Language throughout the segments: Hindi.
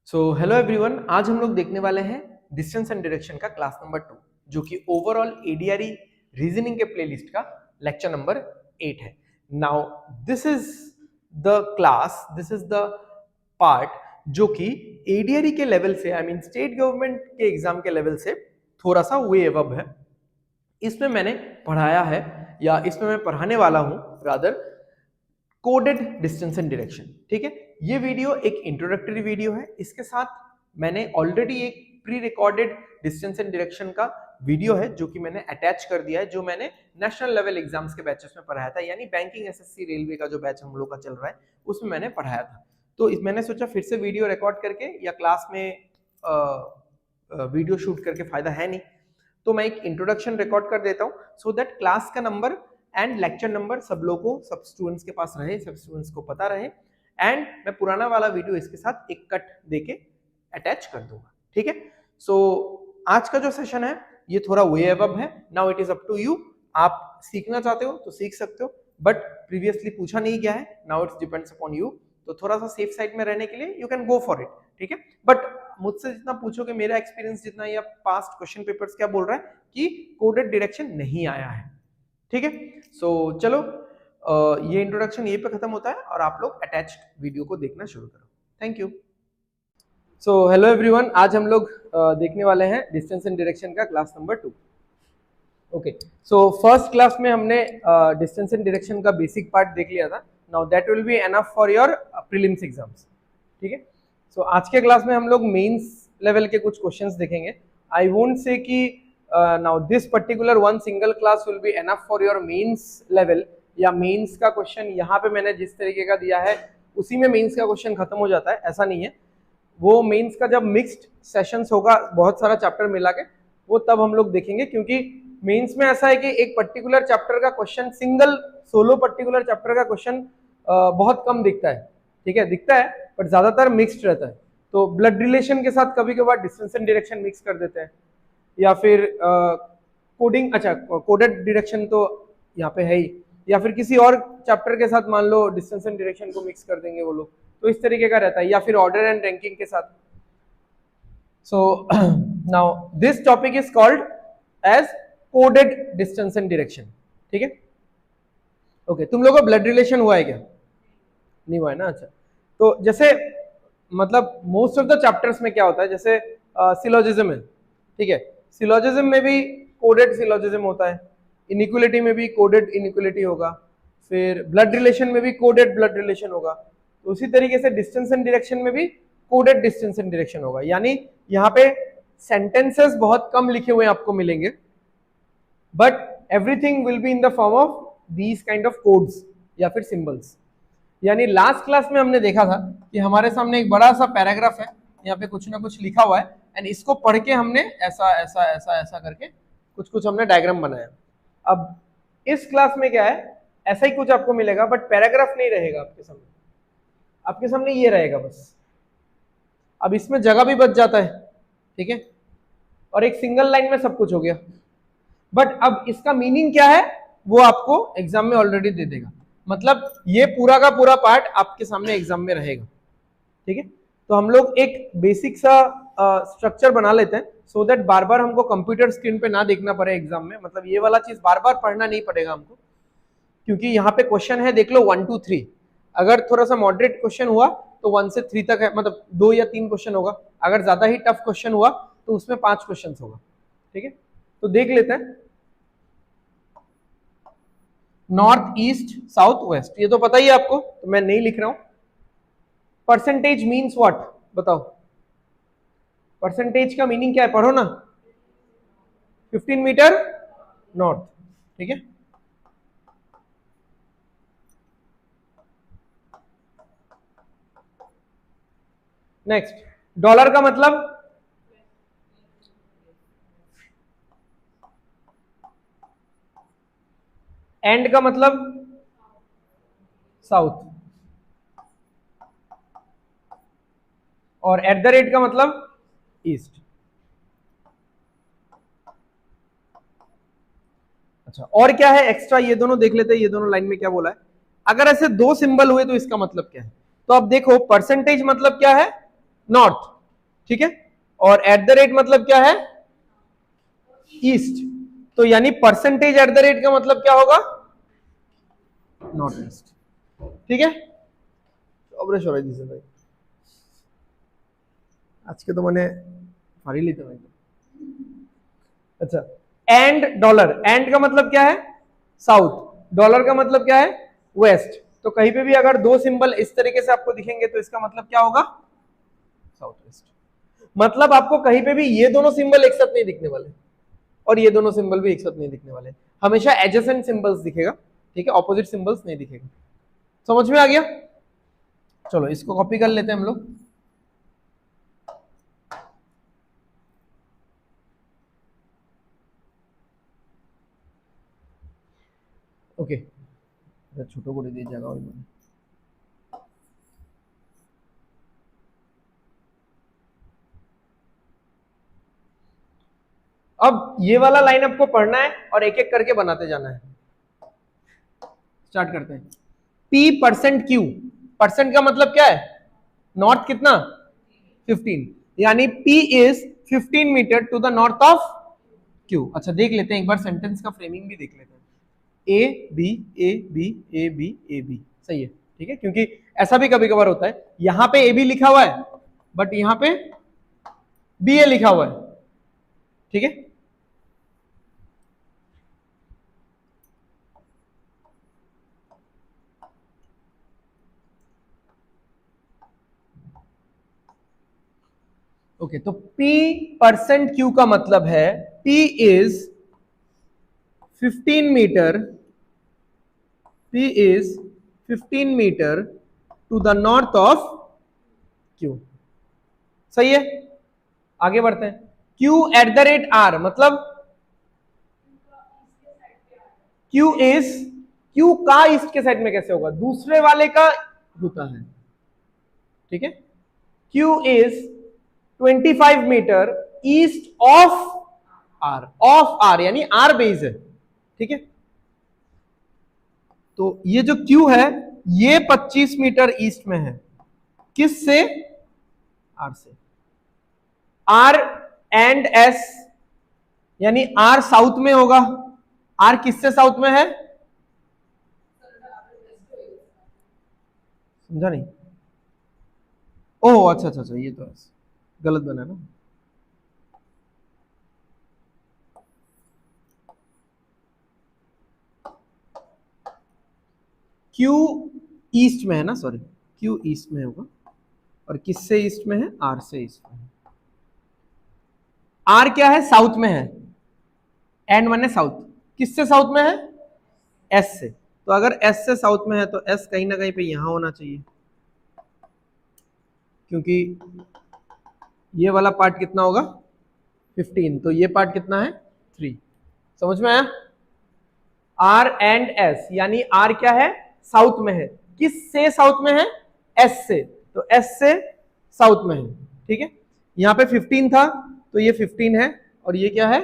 हेलो एवरीवन, आज हम लोग देखने वाले हैं डिस्टेंस एंड डायरेक्शन का क्लास नंबर 2 जो कि ओवरऑल एडीआरई रीजनिंग के प्लेलिस्ट का लेक्चर नंबर 8 है। Now this is the part जो कि एडीआरई के लेवल से आई मीन स्टेट गवर्नमेंट के एग्जाम के लेवल से थोड़ा सा वे अबव है। इसमें मैंने पढ़ाया है या इसमें मैं पढ़ाने वाला हूं rather coded distance and direction. ठीक है, ये वीडियो एक इंट्रोडक्टरी वीडियो है। इसके साथ मैंने ऑलरेडी एक pre recorded distance and direction का वीडियो है जो कि मैंने अटैच कर दिया है, जो मैंने नेशनल लेवल एग्जाम्स के बैचेस में पढ़ाया था, यानी बैंकिंग, एसएससी, रेलवे का जो बैच हम लोग का चल रहा है उसमें मैंने पढ़ाया था। तो मैंने सोचा फिर से वीडियो रिकॉर्ड करके या क्लास में वीडियो शूट करके फायदा है नहीं, तो मैं एक इंट्रोडक्शन रिकॉर्ड कर देता हूँ सो दैट क्लास का नंबर एंड लेक्चर नंबर सब लोगों सब स्टूडेंट्स के पास रहे, सब स्टूडेंट्स को पता रहे। एंड मैं पुराना वाला वीडियो इसके साथ एक कट देके अटैच कर दूंगा। ठीक है, सो आज का जो सेशन है ये थोड़ा वे अबव है। Now it is up to you, आप सीखना चाहते हो तो सीख सकते हो, बट प्रीवियसली पूछा नहीं गया है, now it's depends upon you. तो थोड़ा सा सेफ साइड में रहने के लिए you can go for it. ठीक है, बट मुझसे जितना पूछोगे, मेरा एक्सपीरियंस जितना या पास्ट क्वेश्चन पेपर्स क्या बोल रहा है कि कोडेड डायरेक्शन नहीं आया है। ठीक है, सो चलो ये इंट्रोडक्शन यहीं पे खत्म होता है और आप लोग अटैच्ड वीडियो को देखना शुरू करो। Thank you. So hello everyone, आज हम लोग देखने वाले हैं डिस्टेंस एंड डायरेक्शन का class number 2। Okay, so first class में हमने डिस्टेंस एंड डायरेक्शन का बेसिक पार्ट देख लिया था। Now that will be enough for your prelims exams. ठीक है, सो आज के क्लास में हम लोग मेंस लेवल के कुछ क्वेश्चंस देखेंगे। आई वोंट से कि now this particular one single class will be enough for your mains level, या मेंस का क्वेश्चन यहाँ पे मैंने जिस तरीके का दिया है उसी में मेंस का क्वेश्चन खत्म हो जाता है, ऐसा नहीं है। वो मेंस का जब मिक्स्ड सेशंस होगा बहुत सारा चैप्टर मिला के, वो तब हम लोग देखेंगे, क्योंकि मेंस में ऐसा है कि एक पर्टिकुलर चैप्टर का question, single solo particular chapter का क्वेश्चन बहुत कम दिखता है। ठीक है, दिखता है बट ज्यादातर मिक्स्ड रहता है। तो ब्लड रिलेशन के साथ कभी कभार डिस्टेंस एंड डायरेक्शन मिक्स कर देते हैं, या फिर कोडिंग, अच्छा कोडेड डायरेक्शन तो यहाँ पे है ही, या फिर किसी और चैप्टर के साथ मान लो डिस्टेंस एंड डायरेक्शन को मिक्स कर देंगे वो लोग, तो इस तरीके का रहता है, या फिर ऑर्डर एंड रैंकिंग के साथ। So now this topic is called as coded distance and direction. ठीक है, ओके, तुम लोगों को ब्लड रिलेशन हुआ है क्या? नहीं हुआ है ना? अच्छा, तो जैसे मतलब मोस्ट ऑफ द चैप्टर्स में क्या होता है, जैसे सिलोजिज्म है। ठीक है, सिलोजिज्म में भी कोडेड सिलोजिज्म होता है, इनइक्वालिटी में भी कोडेड इनइक्वालिटी होगा, फिर ब्लड रिलेशन में भी कोडेड ब्लड रिलेशन होगा। तो उसी तरीके से डिस्टेंस एंड डायरेक्शन में भी कोडेड डिस्टेंस एंड डायरेक्शन होगा। यानी यहाँ पे सेंटेंसेस बहुत कम लिखे हुए आपको मिलेंगे, but everything will be in the form of these kind of codes या फिर सिंबल्स। यानी लास्ट क्लास में हमने देखा था कि हमारे सामने एक बड़ा सा पैराग्राफ है, यहाँ पे कुछ ना कुछ लिखा हुआ है, एंड इसको पढ़ के हमने ऐसा ऐसा ऐसा ऐसा करके कुछ कुछ हमने डायग्राम बनाया। अब इस क्लास में क्या है, ऐसा ही कुछ आपको मिलेगा बट पैराग्राफ नहीं रहेगा आपके सामने, आपके सामने ये रहेगा बस। अब इसमें जगह भी बच जाता है, ठीक है, और एक सिंगल लाइन में सब कुछ हो गया। बट अब इसका मीनिंग क्या है वो आपको एग्जाम में ऑलरेडी दे देगा, मतलब ये पूरा का पूरा पार्ट आपके सामने एग्जाम में रहेगा। ठीक है, तो हम लोग एक बेसिक सा स्ट्रक्चर बना लेते हैं सो दैट बार बार हमको कंप्यूटर स्क्रीन पे ना देखना पड़े एग्जाम में, मतलब ये वाला चीज बार बार पढ़ना नहीं पड़ेगा हमको, क्योंकि यहाँ पे क्वेश्चन है देख लो 1 2 3। अगर थोड़ा सा मॉडरेट क्वेश्चन हुआ तो 1 से 3 तक है, मतलब 2 या 3 क्वेश्चन होगा। अगर ज्यादा ही टफ क्वेश्चन हुआ तो उसमें 5 क्वेश्चन होगा। ठीक है, तो देख लेते हैं। नॉर्थ, ईस्ट, साउथ, वेस्ट, ये तो पता ही है आपको, तो मैं नहीं लिख रहा हूं। परसेंटेज मीन्स व्हाट, बताओ परसेंटेज का मीनिंग क्या है, पढ़ो ना। 15 मीटर नॉर्थ। ठीक है, नेक्स्ट, डॉलर का मतलब एंड का मतलब साउथ, और एट द रेट का मतलब ईस्ट। अच्छा, और क्या है एक्स्ट्रा, ये दोनों देख लेते हैं, ये दोनों लाइन में क्या बोला है। अगर ऐसे दो सिंबल हुए तो इसका मतलब क्या है, तो अब देखो परसेंटेज मतलब क्या है, नॉर्थ, ठीक है, और एट द रेट मतलब क्या है, ईस्ट, तो यानी परसेंटेज एट द रेट का मतलब क्या होगा, नॉर्थ ईस्ट। ठीक है, भाई आज के तो मैंने फाड़ी ली थी। अच्छा, एंड डॉलर, एंड का मतलब क्या है, साउथ, डॉलर का मतलब क्या है, वेस्ट। तो कहीं पे भी अगर दो सिंबल इस तरीके से आपको दिखेंगे तो इसका मतलब क्या होगा, साउथ वेस्ट। मतलब आपको कहीं पे भी ये दोनों सिंबल एक साथ नहीं दिखने वाले और ये दोनों सिंबल भी एक साथ नहीं दिखने वाले, हमेशा एडजेसेंट सिंबल्स दिखेगा। ठीक है, ऑपोजिट सिंबल्स नहीं दिखेगा। समझ में आ गया? चलो इसको कॉपी कर लेते हैं हम लोग। ओके, छोटो को दे दिया जाएगा। और अब ये वाला लाइन आपको पढ़ना है और एक एक करके बनाते जाना है। स्टार्ट करते हैं। P परसेंट Q, परसेंट का मतलब क्या है, नॉर्थ कितना, 15, यानी P is 15 metre to the north of Q। अच्छा देख लेते हैं एक बार, सेंटेंस का फ्रेमिंग भी देख लेते हैं। A B A B A B A B, सही है। ठीक है, क्योंकि ऐसा भी कभी कभार होता है, यहां पे ए बी लिखा हुआ है बट यहां पे बी ए लिखा हुआ है। ठीक है, ओके, तो P परसेंट Q का मतलब है P is 15 metre, P is 15 metre to the north of Q। सही है, आगे बढ़ते हैं। Q at the rate R, मतलब Q इज, Q का ईस्ट के साइड में कैसे होगा, दूसरे वाले का होता है। ठीक है, Q is 25 metre east of R, of R यानी R बेस है। ठीक है, तो ये जो Q है ये 25 मीटर ईस्ट में है, किस से, R से। R एंड S यानी R साउथ में होगा, R किससे साउथ में है, समझा नहीं, ओह अच्छा अच्छा अच्छा, ये तो गलत बना ना। Q ईस्ट में है ना, सॉरी, Q ईस्ट में होगा, और किससे ईस्ट में है, R से ईस्ट में है। R क्या है, साउथ में है, एंड वन है साउथ, किससे साउथ में है, S से। तो अगर S से साउथ में है तो S कहीं ना कहीं पे यहां होना चाहिए, क्योंकि ये वाला पार्ट कितना होगा 15, तो ये पार्ट कितना है 3। समझ में आया, R एंड S यानी R क्या है, साउथ में है, किस से साउथ में है, S से, तो S से साउथ में है। ठीक है, यहां पे 15 था तो ये 15 है, और ये क्या है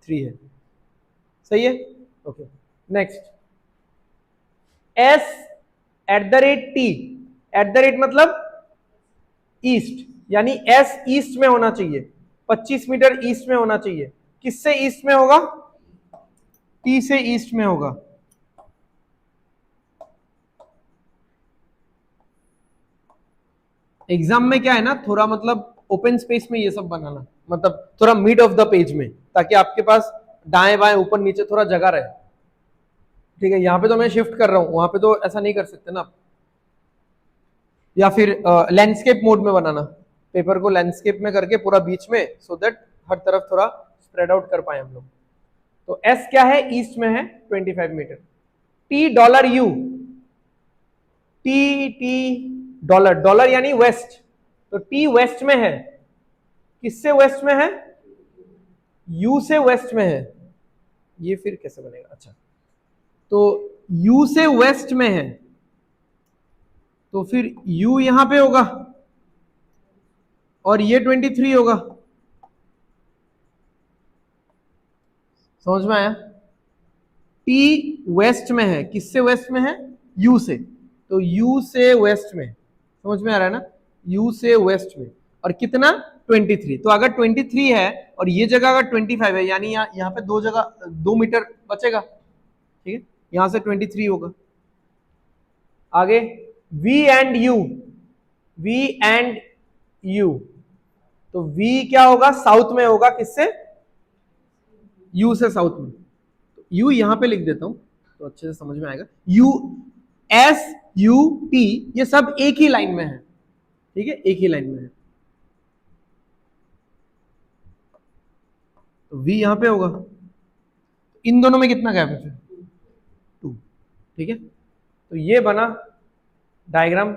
3 है। सही है, okay next. S eight the rate T, eight the rate मतलब ईस्ट, यानी S ईस्ट में होना चाहिए, 25 मीटर ईस्ट में होना चाहिए, किससे ईस्ट में होगा, T से ईस्ट में होगा। एग्जाम में क्या है ना, थोड़ा मतलब ओपन स्पेस में ये सब बनाना, मतलब थोड़ा मिड ऑफ द पेज में, ताकि आपके पास दाएं बाएं ऊपर नीचे थोड़ा जगह रहे। ठीक है, यहां पे तो मैं शिफ्ट कर रहा हूं, वहां पे तो ऐसा नहीं कर सकते ना। या फिर लैंडस्केप मोड में बनाना, पेपर को लैंडस्केप में करके पूरा बीच में, सो दैट हर तरफ थोड़ा स्प्रेड आउट कर पाए हम लोग। तो एस क्या है, ईस्ट में है 25 metre. T dollar U, T dollar, dollar यानी वेस्ट, तो टी वेस्ट में है, किससे वेस्ट में है, यू से वेस्ट में है। ये फिर कैसे बनेगा, अच्छा तो यू से वेस्ट में है, तो फिर u यहां पे होगा और ये 23 होगा। समझ में आया, T वेस्ट में है, किससे वेस्ट में है, u से, तो u से वेस्ट में, समझ में आ रहा है ना, u से वेस्ट में, और कितना 23। तो अगर 23 है और ये जगह अगर 25 है, यानी यहाँ पे दो जगह 2 मीटर बचेगा, ठीक है, यहां से 23 होगा। आगे V and U, V and U, तो V क्या होगा, साउथ में होगा, किससे, U से साउथ में। तो U यहां पे लिख देता हूं तो अच्छे से समझ में आएगा। U S U T ये सब एक ही लाइन में है, ठीक है, एक ही लाइन में है। तो V यहां पे होगा, इन दोनों में कितना गैप है फिर, 2, ठीक है। तो ये बना डायग्राम।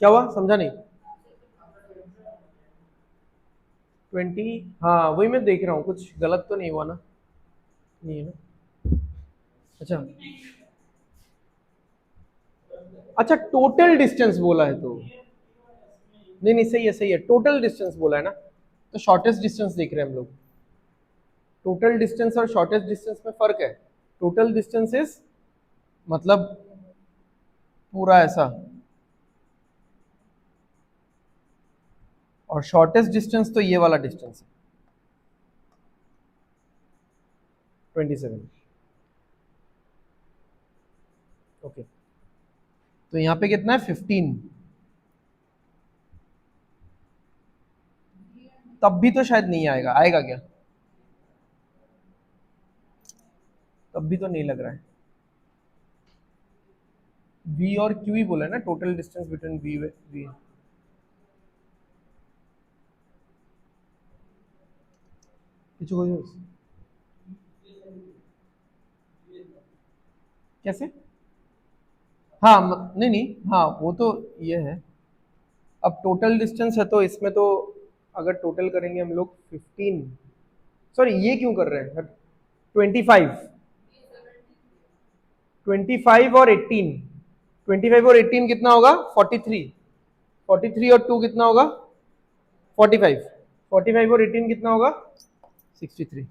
क्या हुआ, समझा नहीं। 20, हाँ वही मैं देख रहा हूँ, कुछ गलत तो नहीं हुआ ना, नहीं है ना। अच्छा अच्छा, टोटल डिस्टेंस बोला है तो, नहीं नहीं सही है सही है, टोटल डिस्टेंस बोला है ना, तो शॉर्टेस्ट डिस्टेंस देख रहे हैं हम लोग। टोटल डिस्टेंस और शॉर्टेस्ट डिस्टेंस में फर्क है। टोटल डिस्टेंस इज मतलब पूरा ऐसा, और शॉर्टेस्ट डिस्टेंस तो ये वाला डिस्टेंस है 27। ओके, तो यहाँ पे कितना है 15। तब भी तो शायद नहीं आएगा, आएगा क्या, तब भी तो नहीं लग रहा है। V और Q ही बोला है ना, टोटल डिस्टेंस बिटवीन V। कैसे, हाँ नहीं नहीं, हाँ वो तो ये है। अब टोटल डिस्टेंस है तो इसमें तो अगर टोटल करेंगे हम लोग 15, सॉरी ये क्यों कर रहे हैं, 25, 25 और 18, 25 और 18 कितना होगा 43, 43 और 2 कितना होगा 45, 45 और 18 कितना होगा 63,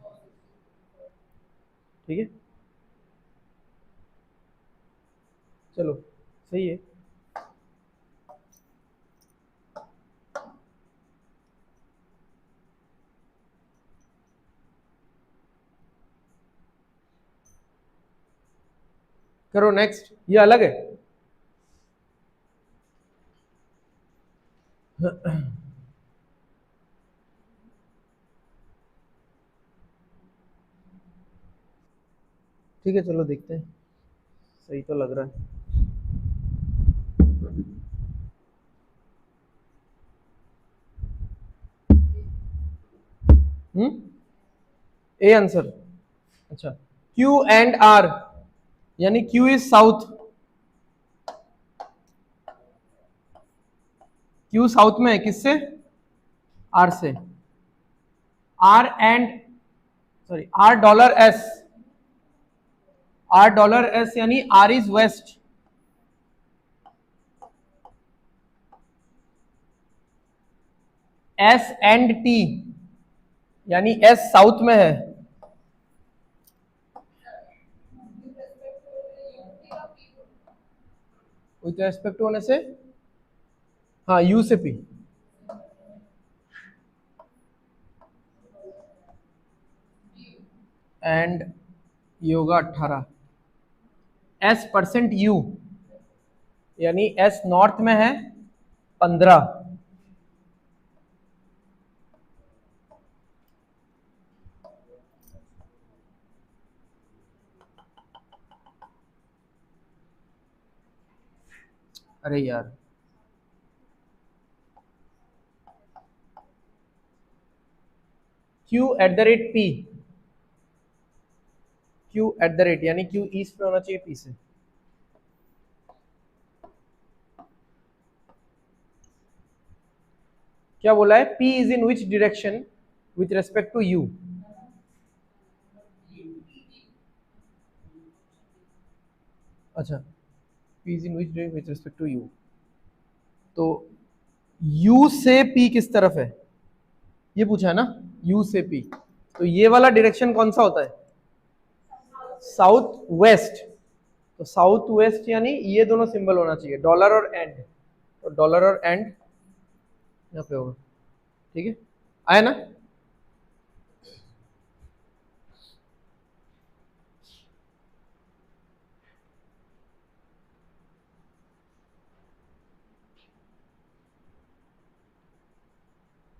ठीक है। चलो सही है। करो नेक्स्ट, ये अलग है। ठीक है चलो देखते हैं, सही तो लग रहा है। A answer. अच्छा, Q एंड R, यानी Q is south, Q south में है किससे, R से। R and sorry R dollar S, R dollar S यानी R is west, S and T यानी S साउथ में है। विथ रेस्पेक्ट होने से, हाँ U से P, एंड ये होगा 18, S% U यानी S नॉर्थ में है 15, अरे यार Q at the rate P, Q at the rate यानी Q ईस्ट में होना चाहिए P से। क्या बोला है, P is in which direction with respect to U। अच्छा, P is in which direction with respect to U, तो U से P किस तरफ है, ये पूछा है ना, यू से पी, तो ये वाला डायरेक्शन कौन सा होता है, साउथ वेस्ट। तो साउथ वेस्ट यानी ये दोनों सिंबल होना चाहिए, डॉलर और एंड, तो डॉलर और एंड यहाँ पे होगा, ठीक है, आया ना।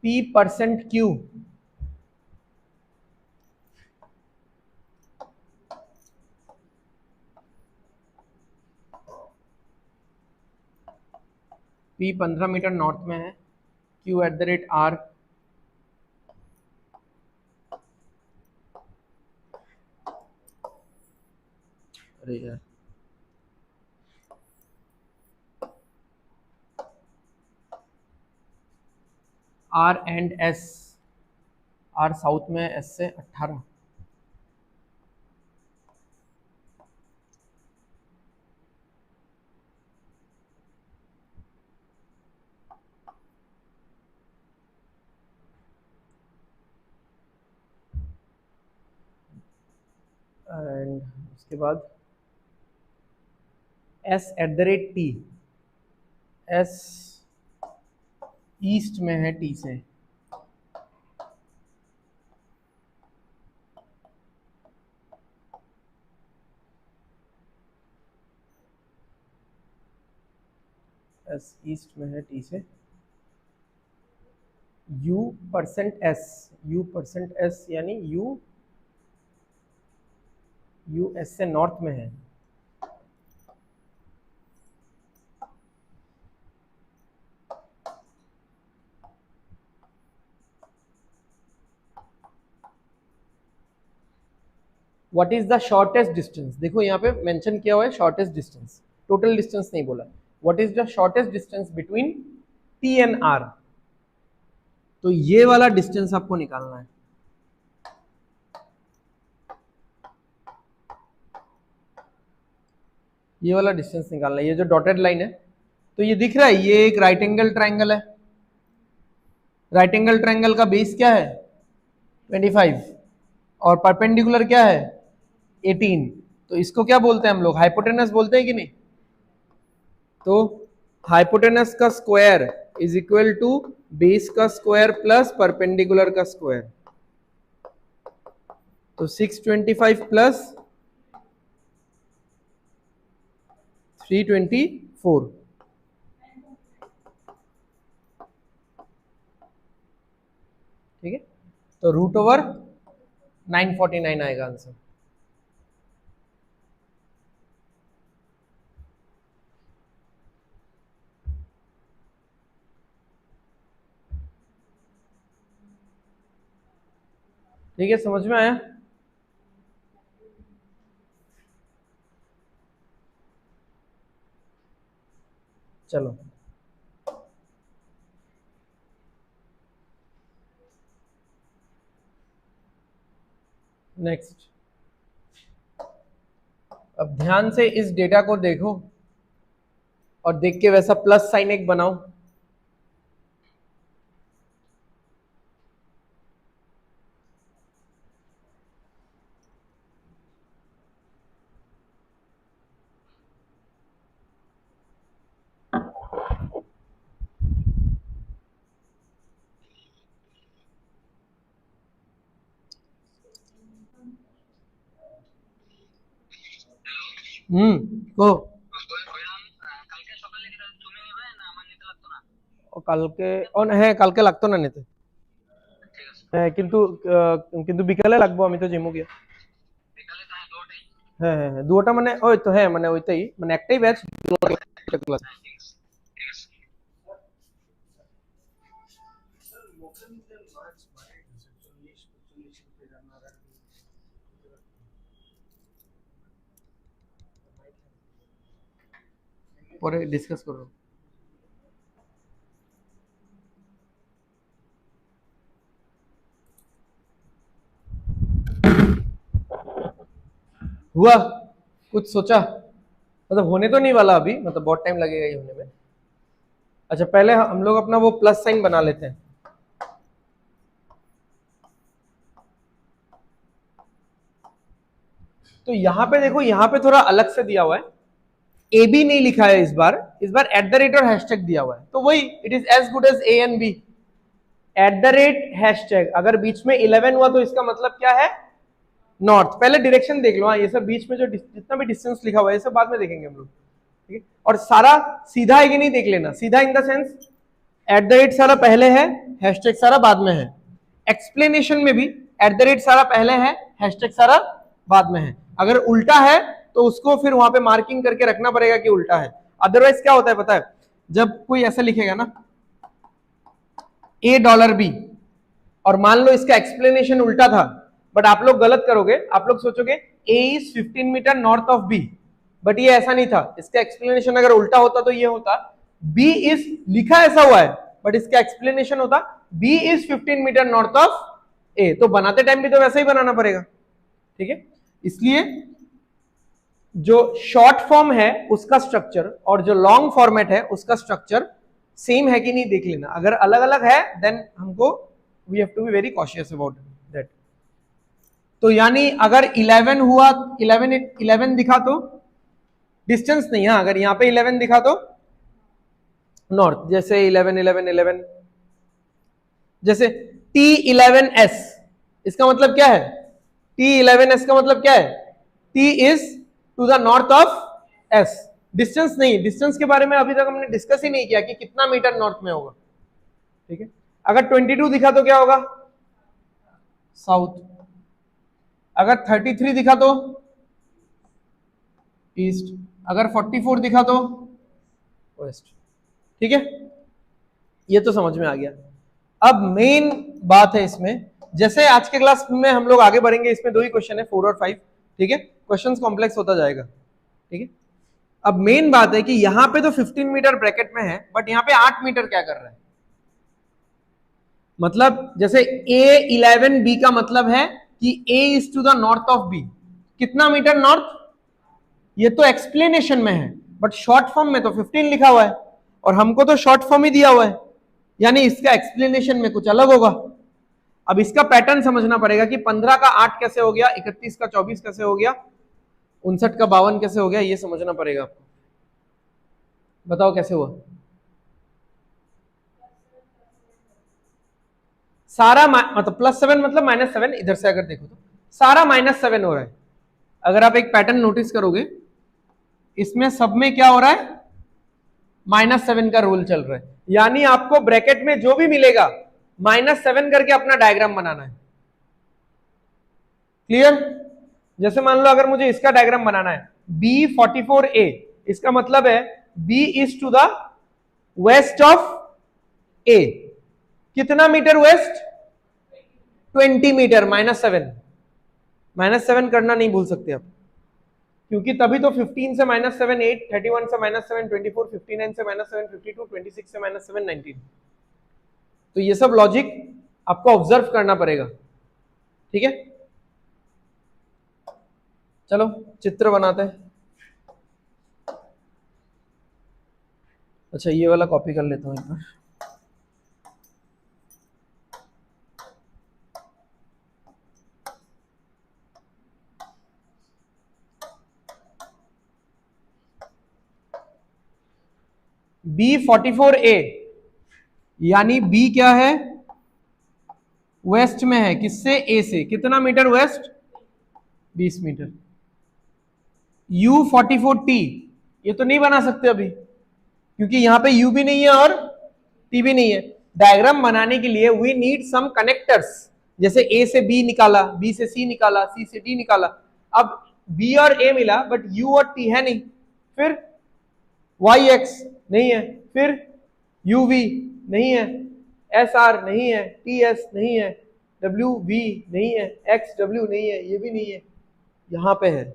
P%Q, P 15 मीटर नॉर्थ में है, Q@R, अरे यार R&S, R साउथ में, S से 18, एंड उसके बाद S@T, S ईस्ट में है T से, S ईस्ट में है T से, U%S यानी U S से नॉर्थ में है, what is the shortest distance, देखो यहाँ पे मेंशन किया हुआ है शॉर्टेस्ट डिस्टेंस, टोटल डिस्टेंस नहीं बोला, what is the shortest distance between T and R, तो ये वाला डिस्टेंस आपको निकालना है, ये वाला डिस्टेंस निकालना है, ये जो डॉटेड लाइन है, तो ये दिख रहा है, ये एक राइट एंगल ट्रायंगल है, राइट एंगल ट्रायंगल का बेस क्या है 25 और परपेंडिकुलर क्या है 18, तो इसको क्या बोलते हैं हम लोग, हाइपोटेनस बोलते हैं कि नहीं, तो हाइपोटेनस का square is equal to base का स्क्वायर प्लस परपेंडिकुलर का स्क्वायर, तो 625 प्लस 324, ठीक है, तो √949 आएगा आंसर। ठीक है, समझ में आया, चलो नेक्स्ट, अब ध्यान से इस डेटा को देखो और देख के वैसा प्लस साइन एक बनाओ, को কালকে হ্যাঁ কালকে লাগতো না নিতে, হ্যাঁ কিন্তু কিন্তু বিকালে লাগবো, আমি তো জিমও গিয়া, হ্যাঁ হ্যাঁ হ্যাঁ দুটোটা মানে ওই তো, হ্যাঁ মানে ওইটাই, মানে একটাই ব্যাচ, দুটো ক্লাস। পরে ডিসকাস করব। हुआ कुछ सोचा, मतलब होने तो नहीं वाला अभी, मतलब बहुत टाइम लगेगा ये होने में। अच्छा पहले हम लोग अपना वो प्लस साइन बना लेते हैं, तो यहां पे देखो, यहां पे थोड़ा अलग से दिया हुआ है, ए बी नहीं लिखा है इस बार एट द रेट और हैशटैग दिया हुआ है, तो वही it is as good as A and B, at the rate hashtag. अगर बीच में 11 हुआ तो इसका मतलब क्या है, नॉर्थ। पहले डायरेक्शन देख लो, हाँ ये सब बीच में जो जितना भी डिस्टेंस लिखा हुआ है ये सब बाद में देखेंगे हम लोग, ठीक है। और सारा सीधा है कि नहीं देख लेना, सीधा in the sense at the rate सारा पहले है, हैशटैग सारा बाद में है। एक्सप्लेनेशन में भी एट द रेट सारा पहले है, हैशटैग सारा बाद में है। अगर उल्टा है तो उसको फिर वहां पे मार्किंग करके रखना पड़ेगा कि उल्टा है। अदरवाइज क्या होता है पता है, जब कोई ऐसा लिखेगा ना $A और मान लो इसका एक्सप्लेनेशन उल्टा था, बट आप लोग गलत करोगे, आप लोग सोचोगे A is 15 metre north of B, but ये ऐसा नहीं था। इसका एक्सप्लेनेशन अगर उल्टा होता तो ये होता B is, लिखा ऐसा हुआ है बट इसका एक्सप्लेनेशन होता B is 15 metre north of A। तो बनाते टाइम भी तो वैसे ही बनाना पड़ेगा, ठीक है। इसलिए जो शॉर्ट फॉर्म है उसका स्ट्रक्चर और जो लॉन्ग फॉर्मेट है उसका स्ट्रक्चर सेम है कि नहीं देख लेना। अगर अलग अलग है देन हमको we have to be very cautious about that. तो यानी अगर 11 हुआ, 11 दिखा तो डिस्टेंस नहीं है, अगर यहां पे 11 दिखा तो नॉर्थ, जैसे 11 11 11, जैसे T11S, इसका मतलब क्या है, T11S का मतलब क्या है, T is to the north of S। Distance नहीं, डिस्टेंस के बारे में अभी तक हमने डिस्कस ही नहीं किया कि कितना मीटर नॉर्थ में होगा, ठीक है। अगर 22 दिखा तो क्या होगा, साउथ। अगर 33 दिखा तो ईस्ट। अगर 44 दिखा तो वेस्ट, ठीक है। ये तो समझ में आ गया। अब मेन बात है इसमें, जैसे आज के क्लास में हम लोग आगे बढ़ेंगे, इसमें 2 ही क्वेश्चन है, 4 और 5, ठीक है। क्वेश्चंस कॉम्प्लेक्स होता जाएगा, ठीक है। अब मेन बात है कि यहां पे तो 15 मीटर ब्रैकेट में है, बट यहां पे 8 मीटर क्या कर रहा है, मतलब जैसे A11B का मतलब है कि A is to the north of B, कितना मीटर नॉर्थ, ये तो एक्सप्लेनेशन में है, बट शॉर्ट फॉर्म में तो 15 लिखा हुआ है और हमको तो शॉर्ट फॉर्म ही दिया हुआ है, यानी इसका एक्सप्लेनेशन में कुछ अलग होगा। अब इसका पैटर्न समझना पड़ेगा कि 15 का 8 कैसे हो गया, 31 का 24 कैसे हो गया, 59 का 52 कैसे हो गया, ये समझना पड़ेगा आपको। बताओ कैसे हुआ, सारा मतलब +7 मतलब -7, इधर से अगर देखो तो सारा -7 हो रहा है। अगर आप एक पैटर्न नोटिस करोगे, इसमें सब में क्या हो रहा है, -7 का रूल चल रहा है, यानी आपको ब्रैकेट में जो भी मिलेगा -7 करके अपना डायग्राम बनाना है। क्लियर? जैसे मान लो अगर मुझे इसका डायग्राम बनाना है, B44A, इसका मतलब है B is to the west of A, कितना मीटर वेस्ट, 20 मीटर, -7 करना नहीं भूल सकते आप, क्योंकि तभी तो 15 से -7 8, 31 से -7 24, 59 से -7 52, 26 से -7 19। तो ये सब लॉजिक आपको ऑब्जर्व करना पड़ेगा, ठीक है। चलो चित्र बनाते हैं। अच्छा ये वाला कॉपी कर लेता हूं एक बार। B44A यानी B क्या है, वेस्ट में है, किससे, A से, कितना मीटर वेस्ट, 20 मीटर। U44T ये तो नहीं बना सकते अभी, क्योंकि यहां पे U भी नहीं है और T भी नहीं है। डायग्राम बनाने के लिए वी नीड सम कनेक्टर्स, जैसे A से B निकाला, B से C निकाला, C से D निकाला। अब B और A मिला बट U और T है नहीं, फिर YX नहीं है, फिर UV नहीं है, SR नहीं है, TS नहीं है, WV नहीं है, XW नहीं है, ये भी नहीं है, यहां पे है।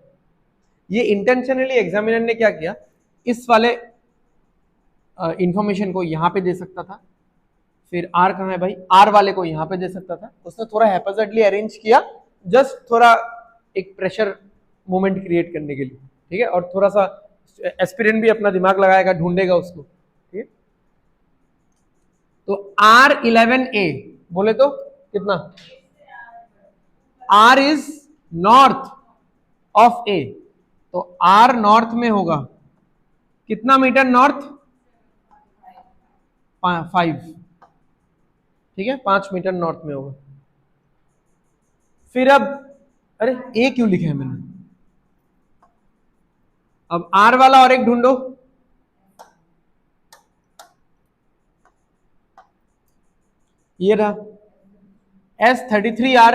ये इंटेंशनली एग्जामिनर ने क्या किया, इस वाले इंफॉर्मेशन को यहां पे दे सकता था, फिर R कहां है भाई, R वाले को यहां पे दे सकता था, उसने थोड़ा हैपोजाइडली अरेंज किया, जस्ट थोड़ा एक प्रेशर मोमेंट क्रिएट करने के लिए, ठीक है। और थोड़ा सा एस्पिरेंट भी अपना दिमाग लगाएगा, ढूंढेगा उसको, ठीक है। तो R11A बोले तो कितना, R इज नॉर्थ, ऑफ ए, तो आर नॉर्थ में होगा कितना मीटर नॉर्थ? 5, ठीक है, 5 मीटर नॉर्थ में होगा। फिर अब अरे ए क्यों लिखे है मैंने? अब आर वाला और एक ढूंढो। ये रहा S33R,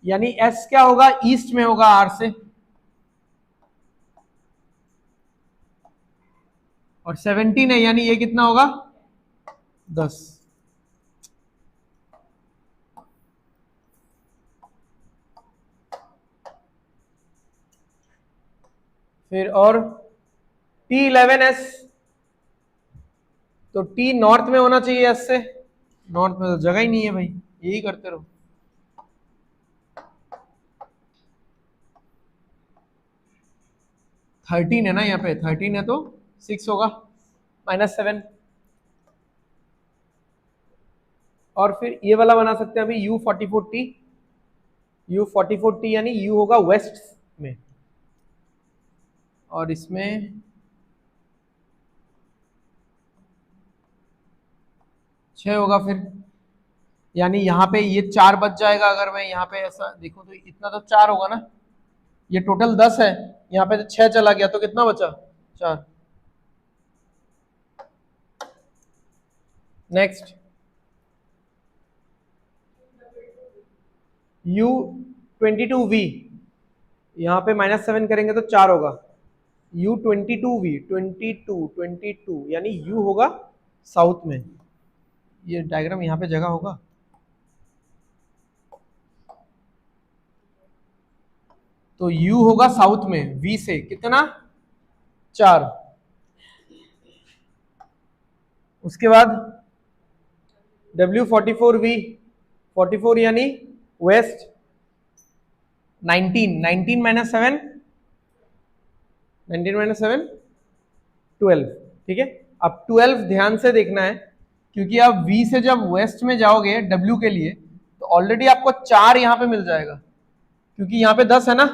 यानी S क्या होगा? ईस्ट में होगा R से, और 17 है यानी ये कितना होगा? 10। फिर और T11S, तो T नॉर्थ में होना चाहिए S से, नॉर्थ में तो जगह ही नहीं है भाई, यही करते रहो। थर्टीन है ना यहाँ पे, 13 है तो 6 होगा, -7। और फिर ये वाला बना सकते हैं अभी U44T, U44T यानी U होगा वेस्ट में, और इसमें 6 होगा फिर, यानी यहाँ पे ये 4 बच जाएगा। अगर मैं यहाँ पे ऐसा देखूं तो इतना तो 4 होगा ना, ये टोटल 10 है, यहाँ पे तो 6 चला गया तो कितना बचा? 4। नेक्स्ट U22V, यहाँ पे -7 करेंगे तो 4 होगा। U22V 22 यानी U होगा साउथ में, ये डायग्राम यहाँ पे जगह होगा। तो U होगा साउथ में, V से कितना? 4। उसके बाद W44V 44 यानी वेस्ट, 19 -7 12, ठीक है। अब 12 ध्यान से देखना है, क्योंकि आप V से जब वेस्ट में जाओगे W के लिए तो ऑलरेडी आपको 4 यहाँ पे मिल जाएगा, क्योंकि यहाँ पे 10 है ना,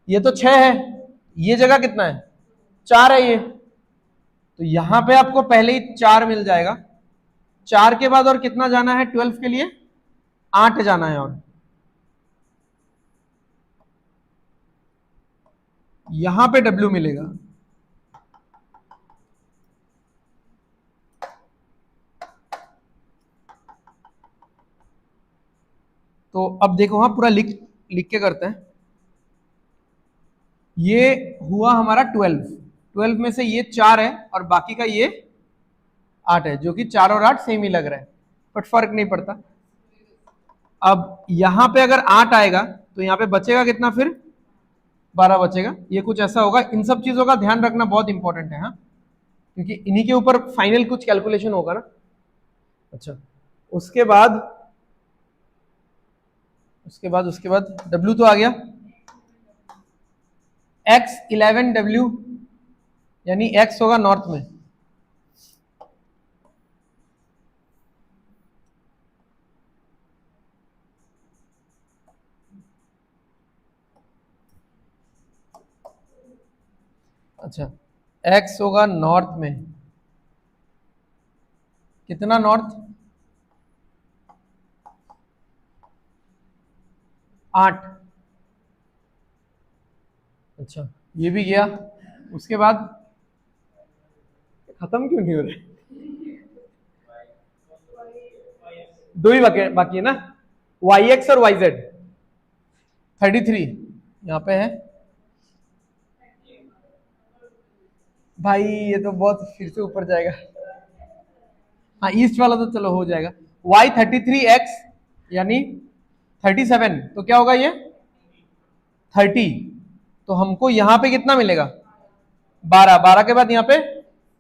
ये तो 6 है, ये जगह कितना है? 4 है ये, तो यहाँ पे आपको पहले ही 4 मिल जाएगा। 4 के बाद और कितना जाना है 12 के लिए? 8 जाना है, और यहां पे W मिलेगा। तो अब देखो, हाँ पूरा लिख के करते हैं। ये हुआ हमारा 12 में से ये 4 है और बाकी का ये 8 है, जो कि 4 और 8 सेम ही लग रहा है, बट फर्क नहीं पड़ता। अब यहां पे अगर 8 आएगा तो यहाँ पे बचेगा कितना? फिर 12 बचेगा। ये कुछ ऐसा होगा, इन सब चीजों का ध्यान रखना बहुत इंपॉर्टेंट है, हाँ, क्योंकि इन्हीं के ऊपर फाइनल कुछ कैलकुलेशन होगा ना। अच्छा, उसके बाद W तो आ गया, X11W यानी X होगा नॉर्थ में, अच्छा X होगा नॉर्थ में, कितना नॉर्थ? 8। अच्छा, ये भी गया। उसके बाद खत्म क्यों नहीं हो रहे? 2 ही बाकी है ना, YX और YZ। 33 यहाँ पे है भाई, ये तो बहुत फिर से ऊपर जाएगा। हाँ, ईस्ट वाला तो चलो हो जाएगा। Y33X यानी 37, तो क्या होगा ये? 30, तो हमको यहाँ पे कितना मिलेगा? 12 के बाद यहाँ पे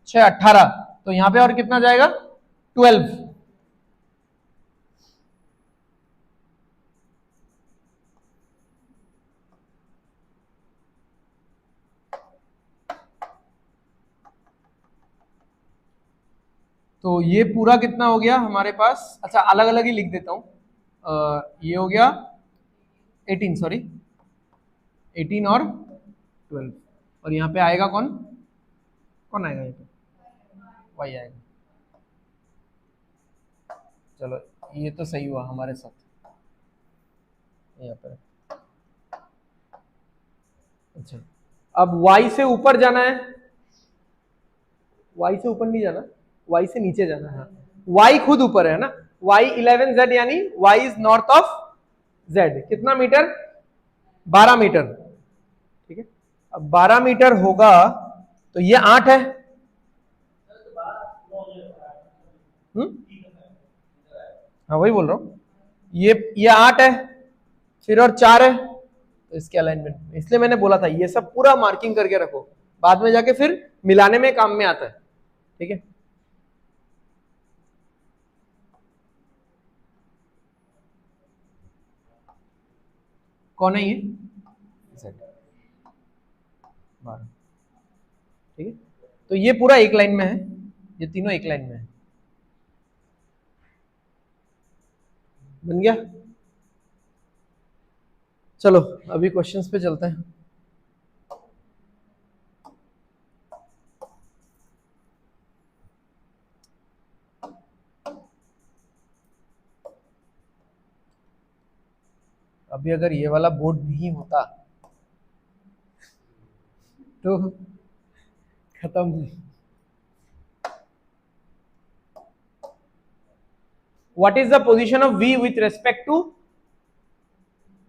6 18, तो यहाँ पे और कितना जाएगा? 12। तो ये पूरा कितना हो गया हमारे पास? अच्छा, अलग अलग ही लिख देता हूं, ये हो गया 18, सॉरी 18 और 12, और यहाँ पे आएगा कौन, कौन आएगा यहाँ पे, वाई आएगा। चलो ये तो सही हुआ हमारे साथ, यहाँ पर। अच्छा अब y से ऊपर जाना है, y से ऊपर नहीं जाना, y से नीचे जाना है। हाँ y खुद ऊपर है ना, y 11z यानी y is north of z, कितना मीटर, 12 मीटर, ठीक है। अब 12 मीटर होगा तो ये 8 है, हाँ वही बोल रहा हूँ, ये 8 है, फिर और 4 है, तो इसके अलाइनमेंट, इसलिए मैंने बोला था ये सब पूरा मार्किंग करके रखो, बाद में जाके फिर मिलाने में काम में आता है, ठीक है। कौन है ये, Z 12, ठीक है। तो ये पूरा एक लाइन में है, ये तीनों एक लाइन में है, बन गया। चलो अभी क्वेश्चंस पे चलते हैं। अभी अगर ये वाला बोर्ड नहीं होता तो खत्म। What is the position of V with respect to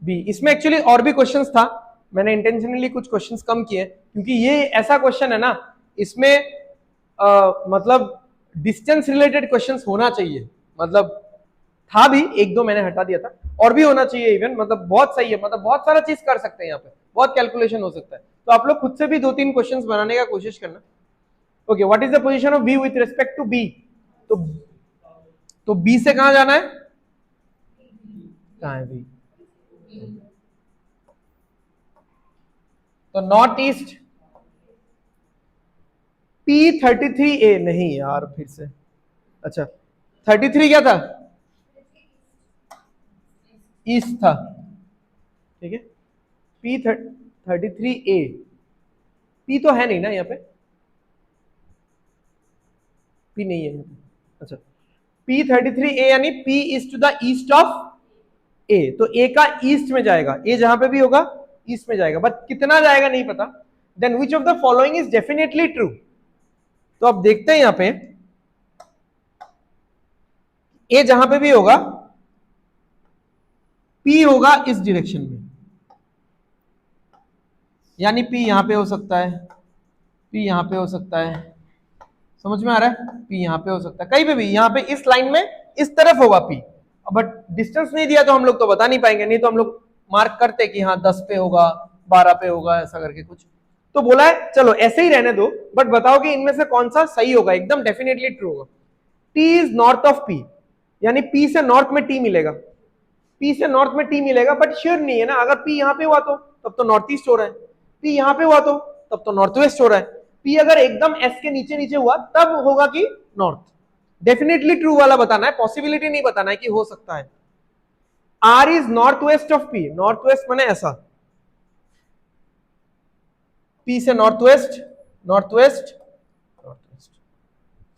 B। इसमें एक्चुअली और भी क्वेश्चंस था, मैंने इंटेंशनली कुछ क्वेश्चंस कम किए क्योंकि ये ऐसा क्वेश्चन है ना, इसमें मतलब डिस्टेंस रिलेटेड क्वेश्चंस होना चाहिए, मतलब था भी, एक दो मैंने हटा दिया था, और भी होना चाहिए इवन, मतलब बहुत सही है, मतलब बहुत सारा चीज कर सकते हैं यहाँ पे, बहुत कैलकुलेशन हो सकता है, तो आप लोग खुद से भी 2-3 क्वेश्चंस बनाने का कोशिश करना। Okay, what is the position of B with respect to B, तो बी से कहां जाना है, कहां है बी, तो नॉर्थ ईस्ट, P33A नहीं यार, फिर से, अच्छा 33 क्या था, ईस्ट था, ठीक है। P33A, P तो है नहीं ना यहाँ पे, P नहीं है, अच्छा P33A यानी P is to the east of A, तो A का ईस्ट में जाएगा, A जहां पे भी होगा ईस्ट में जाएगा, बट कितना जाएगा नहीं पता। Then which of the following is definitely true, तो अब देखते हैं यहाँ पे A जहां पे भी होगा P होगा इस डायरेक्शन में, यानी P यहां पे हो सकता है, P यहां पे हो सकता है, समझ में आ रहा है, P यहां पे हो सकता है, कहीं पे भी, यहां पे इस लाइन में इस तरफ होगा P, बट डिस्टेंस नहीं दिया तो हम लोग तो बता नहीं पाएंगे, नहीं तो हम लोग मार्क करते कि हाँ 10 पे होगा, 12 पे होगा, ऐसा करके कुछ, तो बोला है चलो ऐसे ही रहने दो, बट बताओ कि इनमें से कौन सा सही होगा, एकदम डेफिनेटली ट्रू होगा। T is north of P, यानी P से नॉर्थ में T मिलेगा, P से नॉर्थ में T मिलेगा, बट श्योर नहीं है ना, अगर P यहाँ पे हुआ तो तब तो नॉर्थ ईस्ट हो रहा है, P यहाँ पे हुआ तो तब तो नॉर्थ वेस्ट हो रहा है, P अगर एकदम S के नीचे नीचे हुआ तब होगा कि नॉर्थ, डेफिनेटली ट्रू वाला बताना है, पॉसिबिलिटी नहीं बताना है कि हो सकता है। R is north west of P, north west माने ऐसा, P से north west, north west, north west,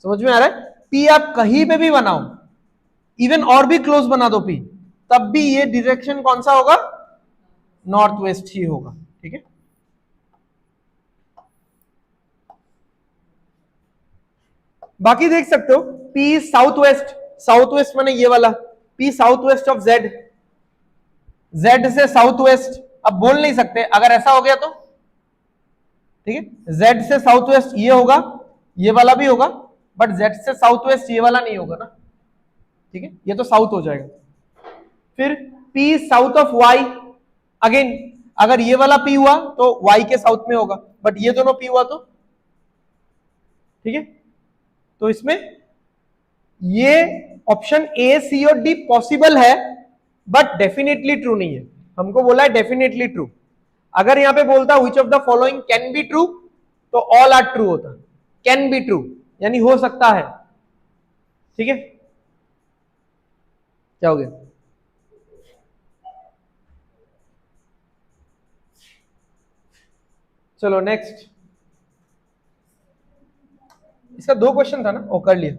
समझ में आ रहा है। P आप कहीं पे भी बनाओ, इवन और भी क्लोज बना दो P, तब भी ये डायरेक्शन कौन सा होगा, नॉर्थ वेस्ट ही होगा, ठीक है। बाकी देख सकते हो P south west, south west माने ये वाला, P south west of Z, Z से साउथ वेस्ट, अब बोल नहीं सकते अगर ऐसा हो गया तो, ठीक है, Z से साउथ वेस्ट ये होगा, ये वाला भी होगा, बट Z से साउथ वेस्ट ये वाला नहीं होगा ना, ठीक है, ये तो साउथ हो जाएगा। फिर P south of Y, again अगर ये वाला P हुआ तो Y के साउथ में होगा, बट ये दोनों P हुआ तो, ठीक है, तो इसमें ये ऑप्शन A, C और D पॉसिबल है, बट डेफिनेटली ट्रू नहीं है, हमको बोला है डेफिनेटली ट्रू। अगर यहां पे बोलता which of the following can be true, तो ऑल आर ट्रू होता, कैन बी ट्रू यानी हो सकता है, ठीक है। क्या हो गया, चलो नेक्स्ट, इसका 2 क्वेश्चन था ना, वो कर लिया।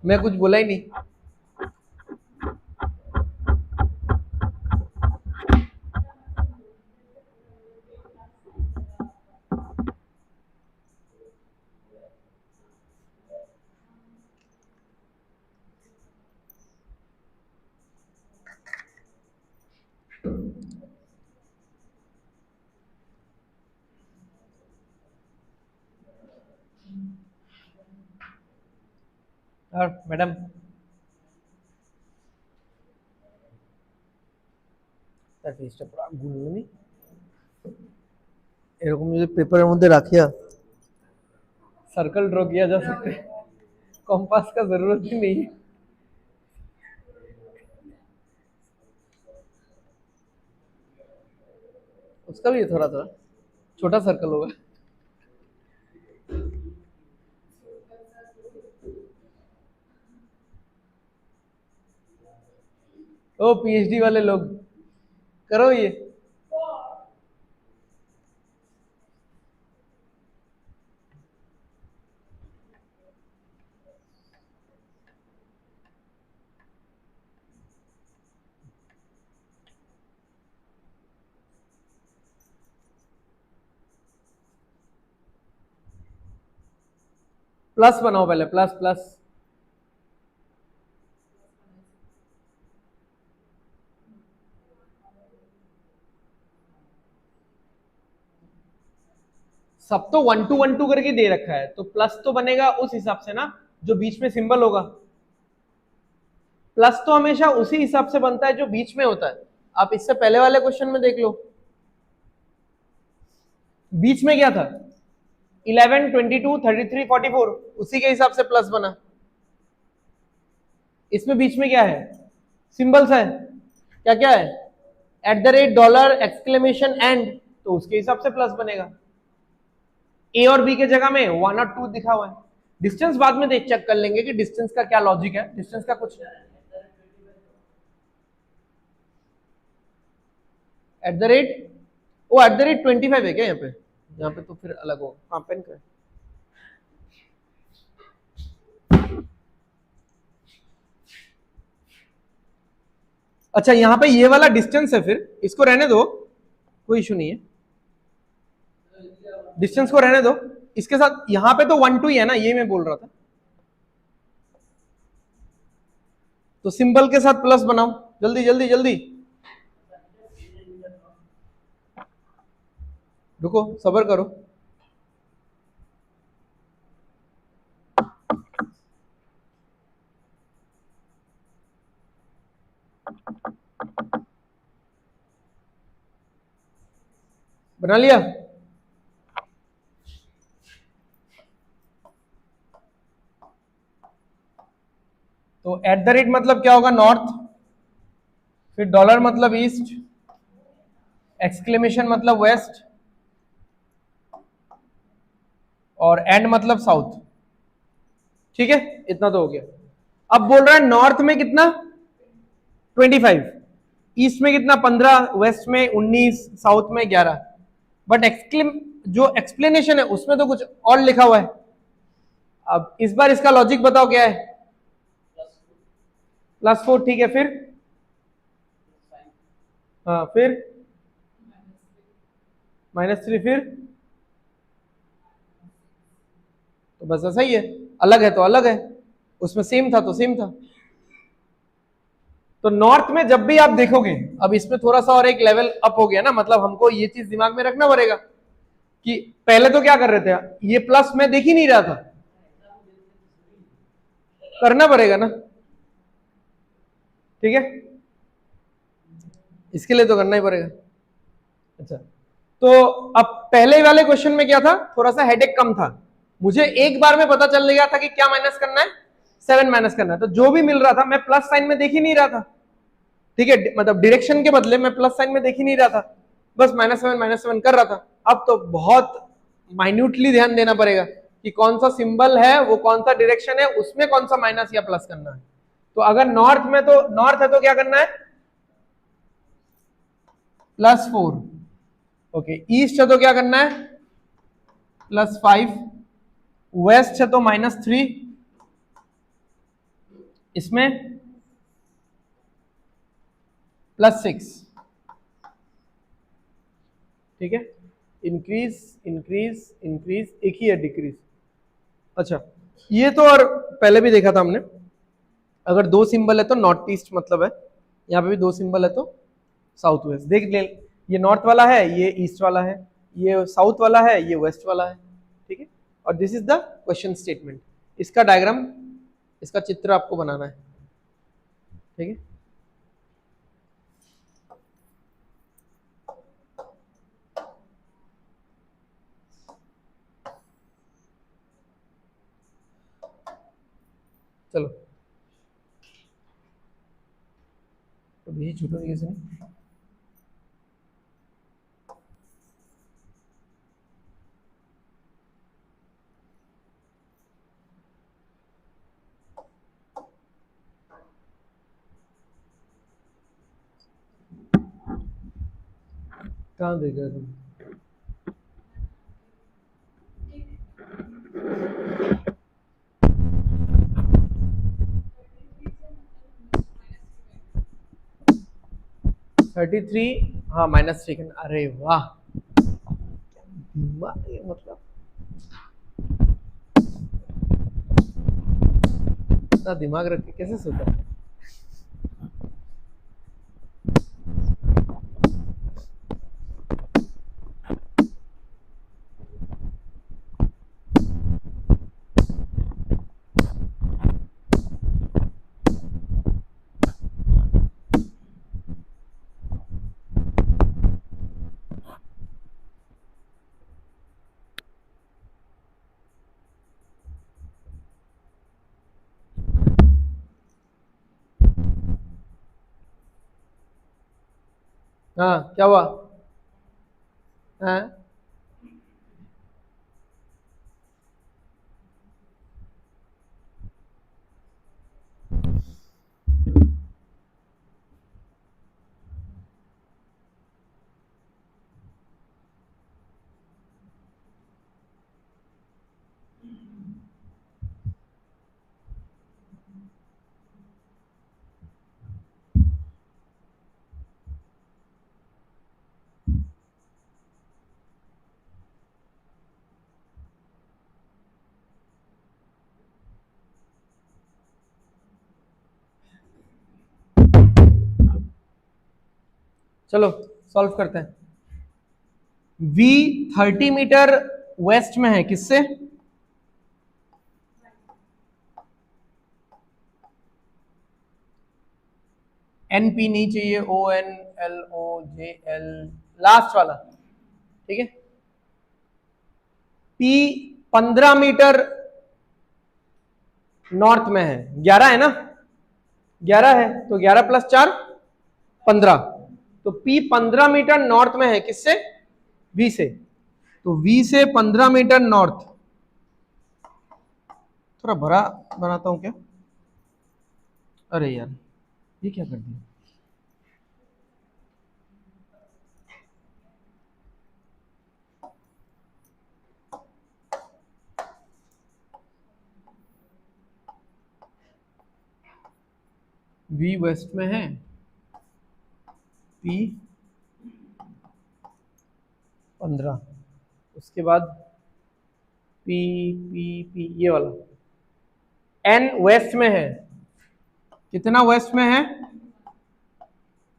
मैं कुछ बोला ही नहीं। और मैडम পুরা গুলনি এরকম যদি পেপারের মধ্যে রাখিয়া सर्कल ड्रॉ किया जा सकता है, कॉम्पास का जरूरत ही नहीं है। उसका भी थोड़ा थोड़ा छोटा सर्कल होगा। ओ पीएचडी वाले लोग करो ये। प्लस बनाओ पहले, प्लस प्लस। सब तो 1 2 1 2 करके दे रखा है, तो प्लस तो बनेगा उस हिसाब से ना जो बीच में सिंबल होगा। प्लस तो हमेशा उसी हिसाब से बनता है जो बीच में होता है। आप इससे पहले वाले क्वेश्चन में देख लो, बीच में क्या था 11 22 33 44, उसी के हिसाब से प्लस बना। इसमें बीच में क्या है, सिंबल्स है, क्या क्या है, @ डॉलर एक्सक्लेमेशन एंड, तो उसके हिसाब से प्लस बनेगा। ए और बी के जगह में 1 और 2 दिखा हुआ है। डिस्टेंस बाद में देख चेक कर लेंगे कि डिस्टेंस का क्या लॉजिक है, डिस्टेंस का कुछ @ वो @25 है क्या यहाँ पे? यहाँ पे तो फिर अलग होगा। हाँ पेन कर। अच्छा यहाँ पे ये वाला डिस्टेंस है, फिर इसको रहने दो, कोई इशू नहीं है, डिस्टेंस को रहने दो। इसके साथ यहाँ पे तो 1 2 ही है ना, ये मैं बोल रहा था। तो सिंबल के साथ प्लस बनाओ, जल्दी जल्दी जल्दी, रुको सब्र करो। बना लिया? तो @ मतलब क्या होगा, नॉर्थ, फिर डॉलर मतलब ईस्ट, एक्सक्लेमेशन मतलब वेस्ट, और एंड मतलब साउथ। ठीक है, इतना तो हो गया। अब बोल रहा है नॉर्थ में कितना 25, ईस्ट में कितना 15, वेस्ट में 19, साउथ में 11। बट जो एक्सप्लेनेशन है उसमें तो कुछ और लिखा हुआ है। अब इस बार इसका लॉजिक बताओ क्या है, +4, ठीक है, फिर हाँ, फिर -3, फिर तो बस ऐसा ही है, अलग है तो अलग है, उसमें सेम था तो सेम था। तो नॉर्थ में जब भी आप देखोगे, अब इसमें थोड़ा सा और एक लेवल अप हो गया ना, मतलब हमको ये चीज दिमाग में रखना पड़ेगा कि पहले तो क्या कर रहे थे, ये प्लस मैं देख ही नहीं रहा था, करना पड़ेगा ना, ठीक है, इसके लिए तो करना ही पड़ेगा। अच्छा, तो अब पहले वाले क्वेश्चन में क्या था, थोड़ा सा हेडेक कम था, मुझे एक बार में पता चल गया था कि क्या माइनस करना है, 7 माइनस करना है। तो जो भी मिल रहा था मैं प्लस साइन में देख ही नहीं रहा था, ठीक है, मतलब डायरेक्शन के बदले मैं प्लस साइन में देख ही नहीं रहा था, बस -7 कर रहा था। अब तो बहुत माइन्यूटली ध्यान देना पड़ेगा कि कौन सा सिंबल है, वो कौन सा डायरेक्शन है, उसमें कौन सा माइनस या प्लस करना है। तो अगर नॉर्थ में, तो नॉर्थ है तो क्या करना है, +4। ओके, ईस्ट है तो क्या करना है, +5। वेस्ट है तो -3, इसमें +6। ठीक है, इंक्रीज इंक्रीज इंक्रीज, एक ही है डिक्रीज। अच्छा, ये तो और पहले भी देखा था हमने, अगर दो सिंबल है तो नॉर्थ ईस्ट मतलब है, यहाँ पे भी दो सिंबल है तो साउथ वेस्ट। देख ले, ये नॉर्थ वाला है, ये ईस्ट वाला है, ये साउथ वाला है, ये वेस्ट वाला है। ठीक है, और this is the question statement. इसका डायग्राम, इसका चित्र आपको बनाना है। ठीक है, चलो तो भी छूटो तरीके से नहीं। कहाँ देख रहे तुम? -33, हाँ -3। अरे वाह, मतलब इतना दिमाग रख के कैसे सोचा? हाँ, क्या हुआ? हाँ, चलो सॉल्व करते हैं। V 30 मीटर वेस्ट में है, किससे? NP नहीं चाहिए, ONLOJL लास्ट वाला। ठीक है, P 15 मीटर नॉर्थ में है, 11 है ना, 11 है तो 11 + 4 15। तो P 15 मीटर नॉर्थ में है, किससे? V से। तो V से 15 मीटर नॉर्थ, थोड़ा बड़ा बनाता हूं क्या? अरे यार, ये क्या कर दिया? V वेस्ट में है, P 15, उसके बाद P P P ये वाला N वेस्ट में है, कितना वेस्ट में है?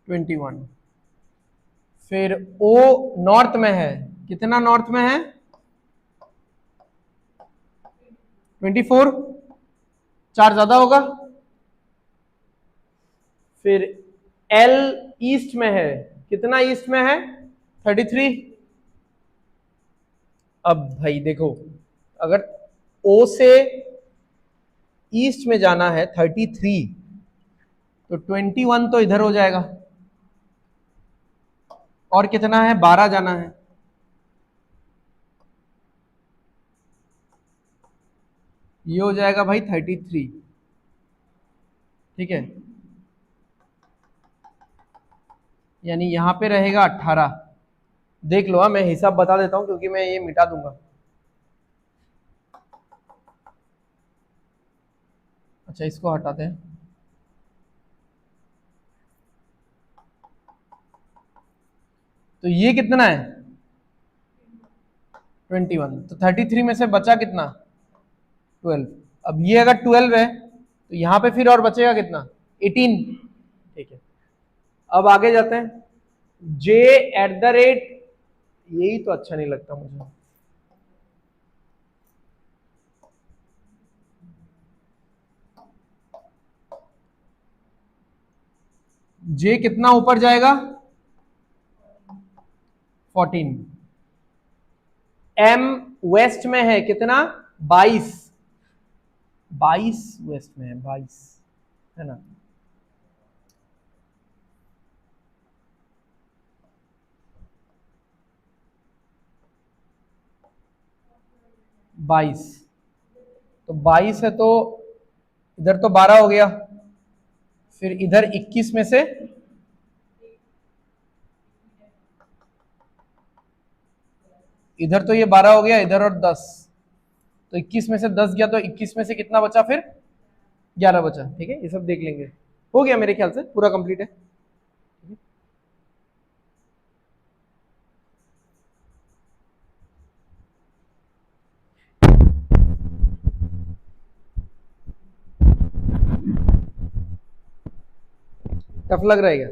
21। फिर O नॉर्थ में है, कितना नॉर्थ में है? 24, 4 ज्यादा होगा। फिर L ईस्ट में है, कितना ईस्ट में है? 33। अब भाई देखो, अगर O से ईस्ट में जाना है 33, तो 21 तो इधर हो जाएगा, और कितना है? 12 जाना है। ये हो जाएगा भाई 33, ठीक है, यानी यहां पे रहेगा 18। देख लो, मैं हिसाब बता देता हूं क्योंकि मैं ये मिटा दूंगा। अच्छा, इसको हटाते हैं। तो ये कितना है 21, तो 33 में से बचा कितना 12। अब ये अगर 12 है तो यहां पे फिर और बचेगा कितना 18, ठीक है। अब आगे जाते हैं, j@, यही तो अच्छा नहीं लगता मुझे। जे कितना ऊपर जाएगा 14, एम वेस्ट में है कितना 22, 22 वेस्ट में है, 22 है ना। बाईस, तो 22 है तो इधर तो 12 हो गया, फिर इधर 21 में से इधर तो ये 12 हो गया, इधर और 10, तो 21 में से 10 गया, तो 21 में से कितना बचा फिर 11 बचा, ठीक है। ये सब देख लेंगे, हो गया मेरे ख्याल से पूरा कंप्लीट है। टफ लग रहा है क्या?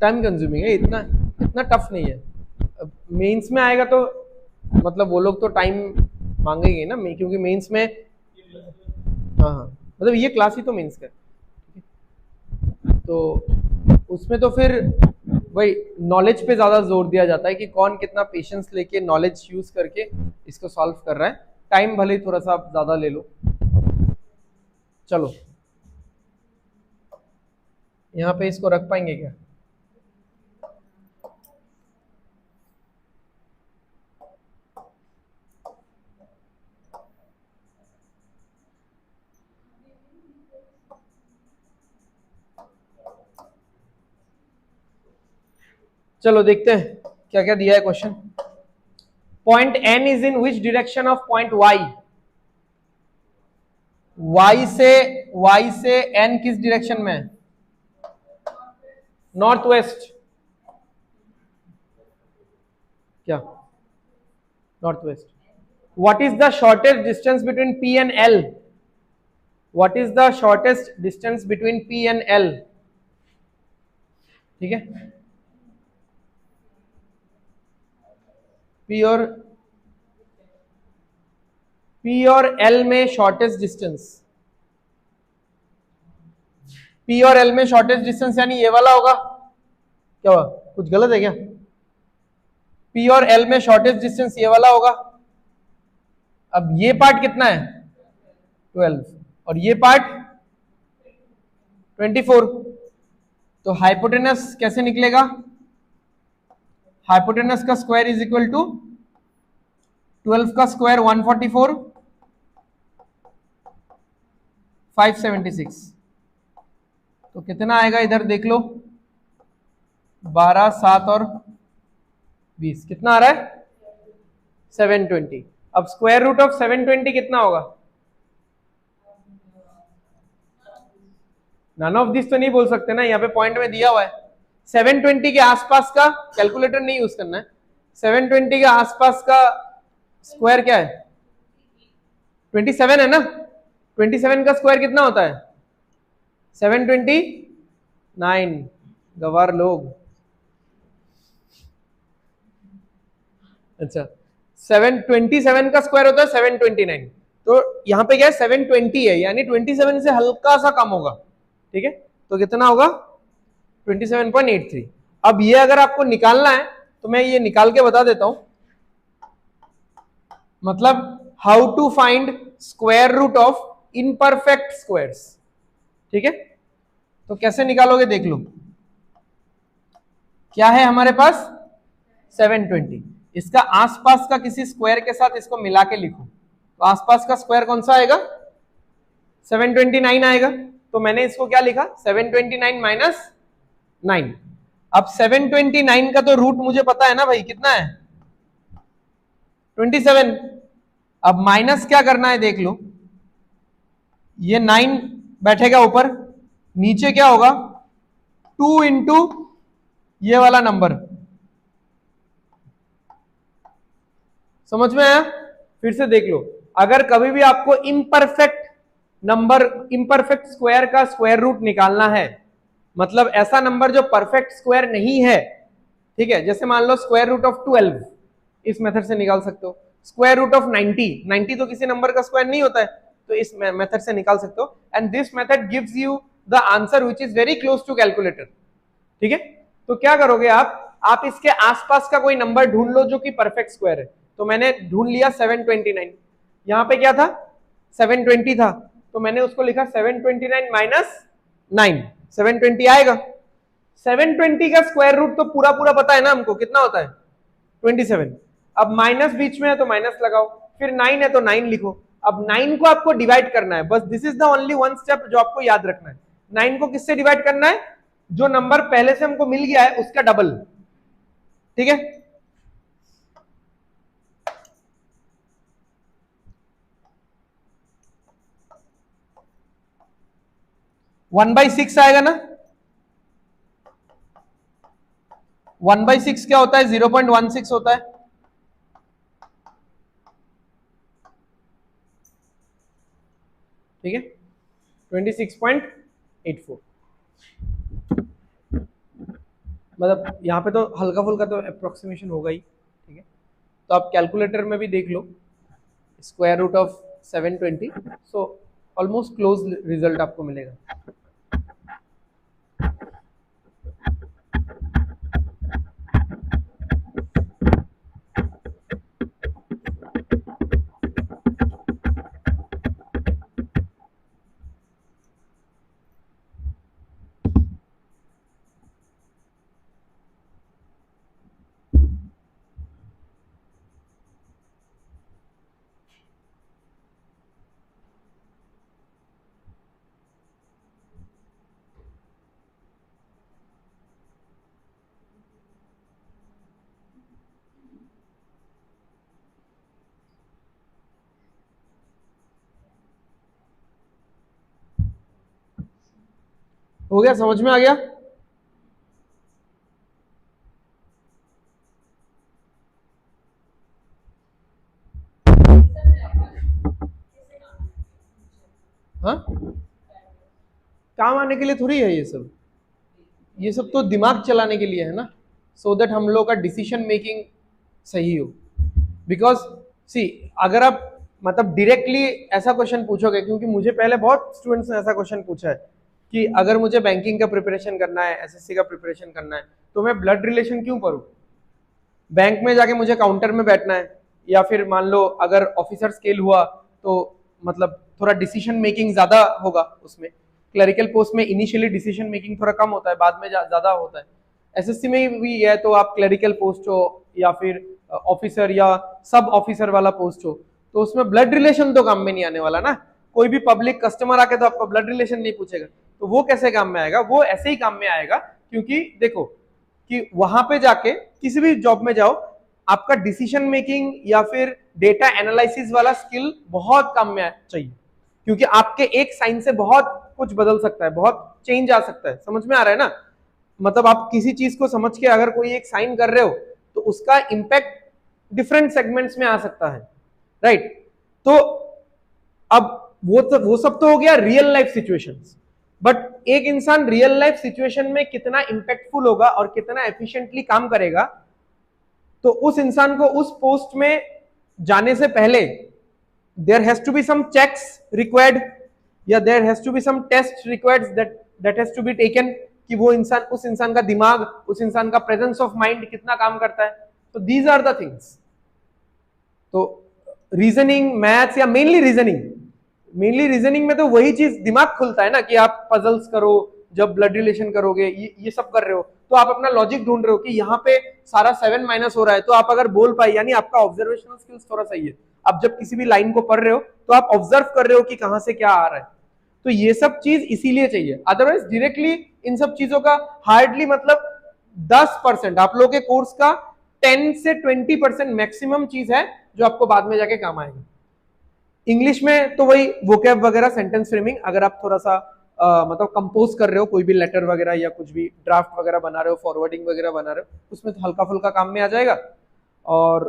टाइम कंज्यूमिंग है, इतना इतना टफ नहीं है। अब मेंस में आएगा तो मतलब वो लोग तो टाइम मांगेंगे ना, क्योंकि मेंस में, हाँ हाँ, मतलब ये क्लास ही तो मेंस का है। तो उसमें तो फिर वही नॉलेज पे ज्यादा जोर दिया जाता है कि कौन कितना पेशेंस लेके नॉलेज यूज करके इसको सॉल्व कर रहा है। टाइम भले ही थोड़ा सा ज्यादा ले लो। चलो, यहाँ पे इसको रख पाएंगे क्या? चलो देखते हैं क्या क्या दिया है question. Point N is in which direction of point Y, Y से एन किस डायरेक्शन में है? नॉर्थ वेस्ट, क्या north west. What is the shortest distance between P and L, what is the shortest distance between P and L, ठीक है। पी और एल में शॉर्टेस्ट डिस्टेंस, पी और एल में शॉर्टेस्ट डिस्टेंस यानी ये वाला होगा। क्या हुआ, कुछ गलत है क्या? पी और एल में शॉर्टेस्ट डिस्टेंस ये वाला होगा। अब ये पार्ट कितना है 12 और ये पार्ट 24, तो हाइपोटेनस कैसे निकलेगा? हाइपोटेनस का स्क्वायर इज इक्वल टू 12 का स्क्वायर 144, 576, तो कितना आएगा इधर देख लो, 12, 7 और 20, कितना आ रहा है 720। अब स्क्वायर रूट ऑफ 720 कितना होगा? नन ऑफ दिस तो नहीं बोल सकते ना, यहाँ पे पॉइंट में दिया हुआ है 720 के आसपास का, कैलकुलेटर नहीं यूज करना है। 720 के आसपास का स्क्वायर क्या है 27 है ना, 27 का स्क्वायर कितना होता है 729, गवार लोग। अच्छा, 727 का स्क्वायर होता है 729, तो यहाँ पे क्या है 720 है, यानी 27 से हल्का सा कम होगा, ठीक है। तो कितना होगा 27.83। अब ये अगर आपको निकालना है तो मैं ये निकाल के बता देता हूं, मतलब how to find square root of imperfect squares, ठीक है। तो कैसे निकालोगे देख लो, क्या है हमारे पास 720, इसका आसपास का किसी स्क्वायर के साथ इसको मिला के लिखो, तो आसपास का स्क्वायर कौन सा आएगा? 729 आएगा। तो मैंने इसको क्या लिखा? 729 माइनस 9। अब 729 का तो रूट मुझे पता है ना भाई, कितना है? 27। अब माइनस क्या करना है देख लो, ये 9 बैठेगा ऊपर, नीचे क्या होगा? 2 इंटू ये वाला नंबर। समझ में आया? फिर से देख लो, अगर कभी भी आपको इम्परफेक्ट नंबर, इम्परफेक्ट स्क्वायर का स्क्वायर रूट निकालना है, मतलब ऐसा नंबर जो परफेक्ट स्क्वायर नहीं है, ठीक है, जैसे मान लो स्क्वायर रूट ऑफ 12, इस मेथड से निकाल सकते हो। स्क्वायर रूट ऑफ 90 तो किसी नंबर का स्क्वायर नहीं होता है, तो इस मेथड से निकाल सकते हो। And this method gives you the answer which is very close to calculator. ठीक है, तो क्या करोगे आप इसके आसपास का कोई नंबर ढूंढ लो जो कि परफेक्ट स्क्वायर है। तो मैंने ढूंढ लिया 729, यहां पे क्या था? 720 था, तो मैंने उसको लिखा 729 माइनस 9, 720 आएगा। 720 का स्क्वायर रूट तो पूरा पूरा पता है ना हमको, कितना होता है? 27। अब माइनस बीच में है तो माइनस लगाओ, फिर 9 है तो 9 लिखो। अब 9 को आपको डिवाइड करना है, बस this is the only one step जो आपको याद रखना है। 9 को किससे डिवाइड करना है? जो नंबर पहले से हमको मिल गया है उसका डबल। ठीक है, वन बाई सिक्स आएगा ना। 1/6 क्या होता है? 0.16 होता है। ठीक है, 26.84। मतलब यहाँ पे तो हल्का फुल्का तो अप्रोक्सीमेशन होगा ही। ठीक है, तो आप कैलकुलेटर में भी देख लो, square root of 720, so almost close result आपको मिलेगा। हो गया? समझ में आ गया? हाँ, काम आने के लिए थोड़ी है ये सब, ये सब तो दिमाग चलाने के लिए है ना, सो दैट हम लोग का डिसीजन मेकिंग सही हो। बिकॉज सी, अगर आप मतलब डायरेक्टली ऐसा क्वेश्चन पूछोगे, क्योंकि मुझे पहले बहुत स्टूडेंट्स ने ऐसा क्वेश्चन पूछा है कि अगर मुझे बैंकिंग का प्रिपरेशन करना है, एसएससी का प्रिपरेशन करना है, तो मैं ब्लड रिलेशन क्यों करूं? बैंक में जाके मुझे काउंटर में बैठना है, या फिर मान लो अगर ऑफिसर स्केल हुआ तो मतलब थोड़ा डिसीजन मेकिंग ज्यादा होगा उसमें। क्लरिकल पोस्ट में इनिशियली डिसीजन मेकिंग थोड़ा कम होता है, बाद में ज्यादा होता है। एसएससी में भी है, तो आप क्लरिकल पोस्ट हो या फिर ऑफिसर या सब ऑफिसर वाला पोस्ट हो, तो उसमें ब्लड रिलेशन तो काम में नहीं आने वाला ना। कोई भी पब्लिक कस्टमर आके तो आपको ब्लड रिलेशन नहीं पूछेगा, तो वो कैसे काम में आएगा? वो ऐसे ही काम में आएगा, क्योंकि देखो कि वहां पे जाके किसी भी जॉब में जाओ, आपका डिसीजन मेकिंग या फिर डेटा एनालिसिस वाला स्किल बहुत काम में चाहिए, क्योंकि आपके एक साइन से बहुत कुछ बदल सकता है, बहुत चेंज आ सकता है। समझ में आ रहा है ना? मतलब आप किसी चीज को समझ के अगर कोई एक साइन कर रहे हो तो उसका इंपैक्ट डिफरेंट सेगमेंट्स में आ सकता है, राइट? तो अब वो सब तो हो गया रियल लाइफ सिचुएशंस, बट एक इंसान रियल लाइफ सिचुएशन में कितना इंपैक्टफुल होगा और कितना एफिशिएंटली काम करेगा, तो उस इंसान को उस पोस्ट में जाने से पहले there has to be some checks required, या there has to be some test required that has to be taken, कि वो इंसान, उस इंसान का दिमाग, उस इंसान का प्रेजेंस ऑफ माइंड कितना काम करता है। तो दीज आर द थिंग्स। तो रीजनिंग, मैथ्स या मेनली रीजनिंग में तो वही चीज दिमाग खुलता है ना, कि आप पजल्स करो, जब ब्लड रिलेशन करोगे, ये सब कर रहे हो, तो आप अपना लॉजिक ढूंढ रहे हो कि यहाँ पे सारा 7 माइनस हो रहा है, तो आप अगर बोल पाए, यानी आपका ऑब्जर्वेशनल स्किल्स थोड़ा सही है। आप जब किसी भी लाइन को पढ़ रहे हो तो आप ऑब्जर्व कर रहे हो कि कहां से क्या आ रहा है। तो ये सब चीज इसीलिए चाहिए, अदरवाइज डायरेक्टली इन सब चीजों का हार्डली मतलब 10% आप लोगों के कोर्स का 10 से 20% मैक्सिमम चीज है जो आपको बाद में जाके काम आएगा। इंग्लिश में तो वही वोकैब वगैरह, सेंटेंस फ्रेमिंग, अगर आप थोड़ा सा मतलब कंपोज कर रहे हो कोई भी लेटर वगैरह या कुछ भी ड्राफ्ट वगैरह बना रहे हो, फॉरवर्डिंग वगैरह बना रहे हो, उसमें तो हल्का फुल्का काम में आ जाएगा। और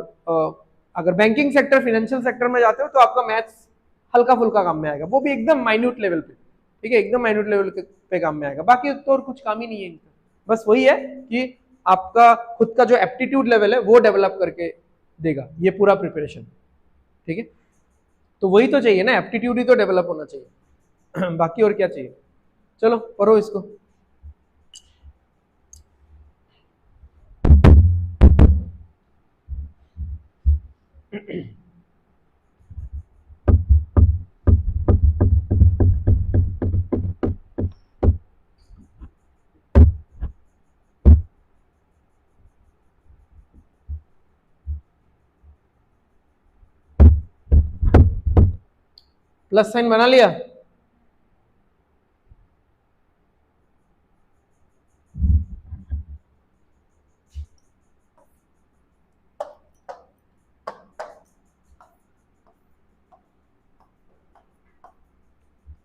अगर बैंकिंग सेक्टर, फाइनेंशियल सेक्टर में जाते हो तो आपका मैथ्स हल्का फुल्का काम में आएगा, वो भी एकदम माइन्यूट लेवल पे, ठीक है, एकदम माइन्यूट लेवल पे काम में आएगा। बाकी तो और कुछ काम ही नहीं है इनका, बस वही है कि आपका खुद का जो एप्टीट्यूड लेवल है वो डेवलप करके देगा ये पूरा प्रिपरेशन, ठीक है। तो वही तो चाहिए ना, एप्टीट्यूड ही तो डेवलप होना चाहिए बाकी और क्या चाहिए। चलो पढ़ो इसको। प्लस साइन बना लिया?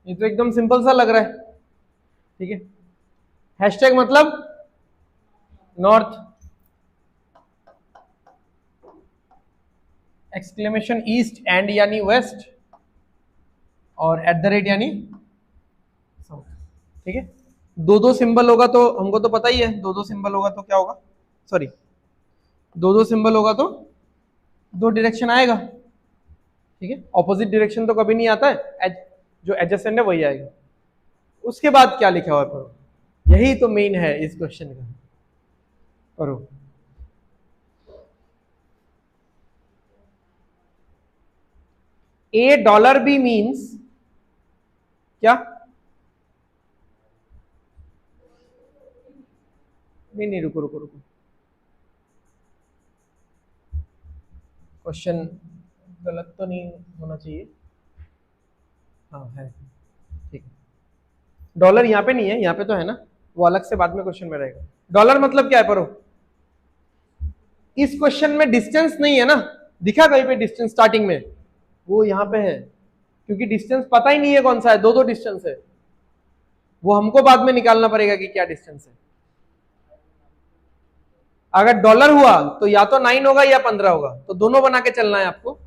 ये तो एकदम सिंपल सा लग रहा है, ठीक है। हैशटैग मतलब नॉर्थ, एक्सक्लेमेशन ईस्ट, एंड यानी वेस्ट, और एट द रेट यानी साउथ, ठीक है। दो दो सिंबल होगा तो हमको तो पता ही है, दो दो सिंबल होगा तो क्या होगा, सॉरी दो दो सिंबल होगा तो दो डायरेक्शन आएगा, ठीक है। ऑपोजिट डायरेक्शन तो कभी नहीं आता है, जो एडजेसेंट है वही आएगा। उसके बाद क्या लिखा हुआ है पढ़ो, यही तो मेन है इस क्वेश्चन का, पढ़ो। $1 मीन्स क्या? नहीं रुको रुको रुको, क्वेश्चन गलत तो नहीं होना चाहिए, हाँ है, ठीक है। डॉलर यहाँ पे नहीं है, यहाँ पे तो है ना, वो अलग से बाद में क्वेश्चन में रहेगा। डॉलर मतलब क्या है पढ़ो। इस क्वेश्चन में डिस्टेंस नहीं है ना, दिखा कहीं पे डिस्टेंस स्टार्टिंग में, वो यहाँ पे है, क्योंकि डिस्टेंस पता ही नहीं है कौन सा है, दो दो डिस्टेंस है, वो हमको बाद में निकालना पड़ेगा कि क्या डिस्टेंस है। अगर डॉलर हुआ तो या तो 9 होगा या 15 होगा, तो दोनों बना के चलना है आपको,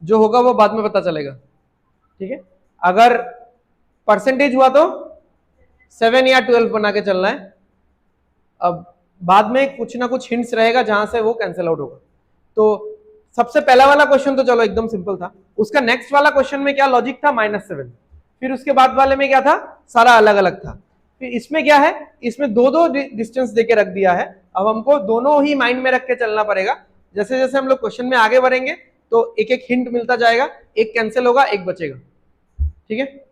जो होगा वो बाद में पता चलेगा, ठीक है। अगर परसेंटेज हुआ तो 7 या 12 बना के चलना है। अब बाद में कुछ ना कुछ हिंट्स रहेगा जहां से वो कैंसिल आउट होगा। तो सबसे पहला वाला क्वेश्चन तो चलो एकदम सिंपल था, उसका नेक्स्ट वाला क्वेश्चन में क्या लॉजिक था, -7, फिर उसके बाद वाले में क्या था, सारा अलग अलग था। फिर इसमें क्या है, इसमें दो दो डिस्टेंस देके रख दिया है, अब हमको दोनों ही माइंड में रख के चलना पड़ेगा। जैसे जैसे हम लोग क्वेश्चन में आगे बढ़ेंगे तो एक एक हिंट मिलता जाएगा, एक कैंसिल होगा एक बचेगा, ठीक है।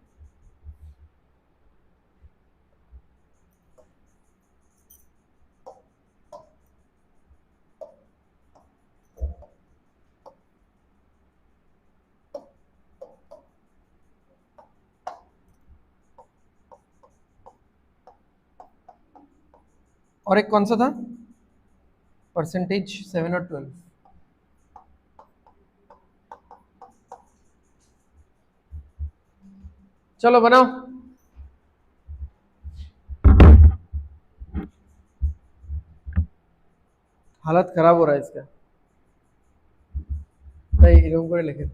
और एक कौन सा था, परसेंटेज 7 और 12, चलो बनाओ। हालत खराब हो रहा है इसका, भाई रूम को लिखे।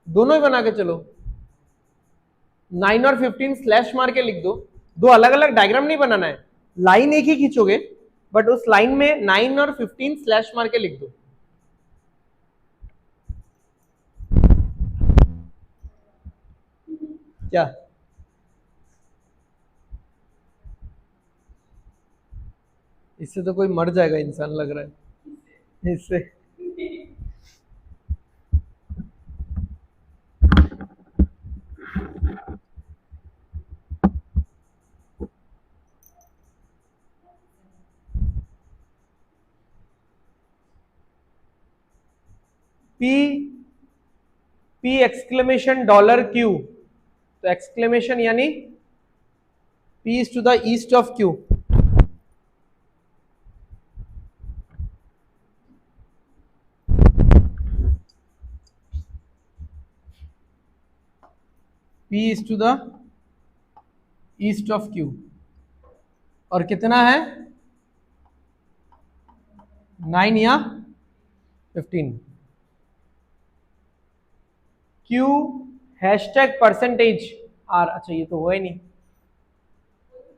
दोनों ही बना के चलो, 9 और 15 स्लैश मार के लिख दो, दो अलग अलग डायग्राम नहीं बनाना है, लाइन एक ही खींचोगे, बट उस लाइन में 9 और 15 स्लैश मार के लिख दो। क्या इससे तो कोई मर जाएगा इंसान लग रहा है इससे। P P exclamation dollar Q, तो एक्सक्लेमेशन यानी P is to the east of Q, P is to the east of Q, और कितना है 9 या 15। क्यू हैशटैग परसेंटेज आर, अच्छा ये तो हुआ ही नहीं,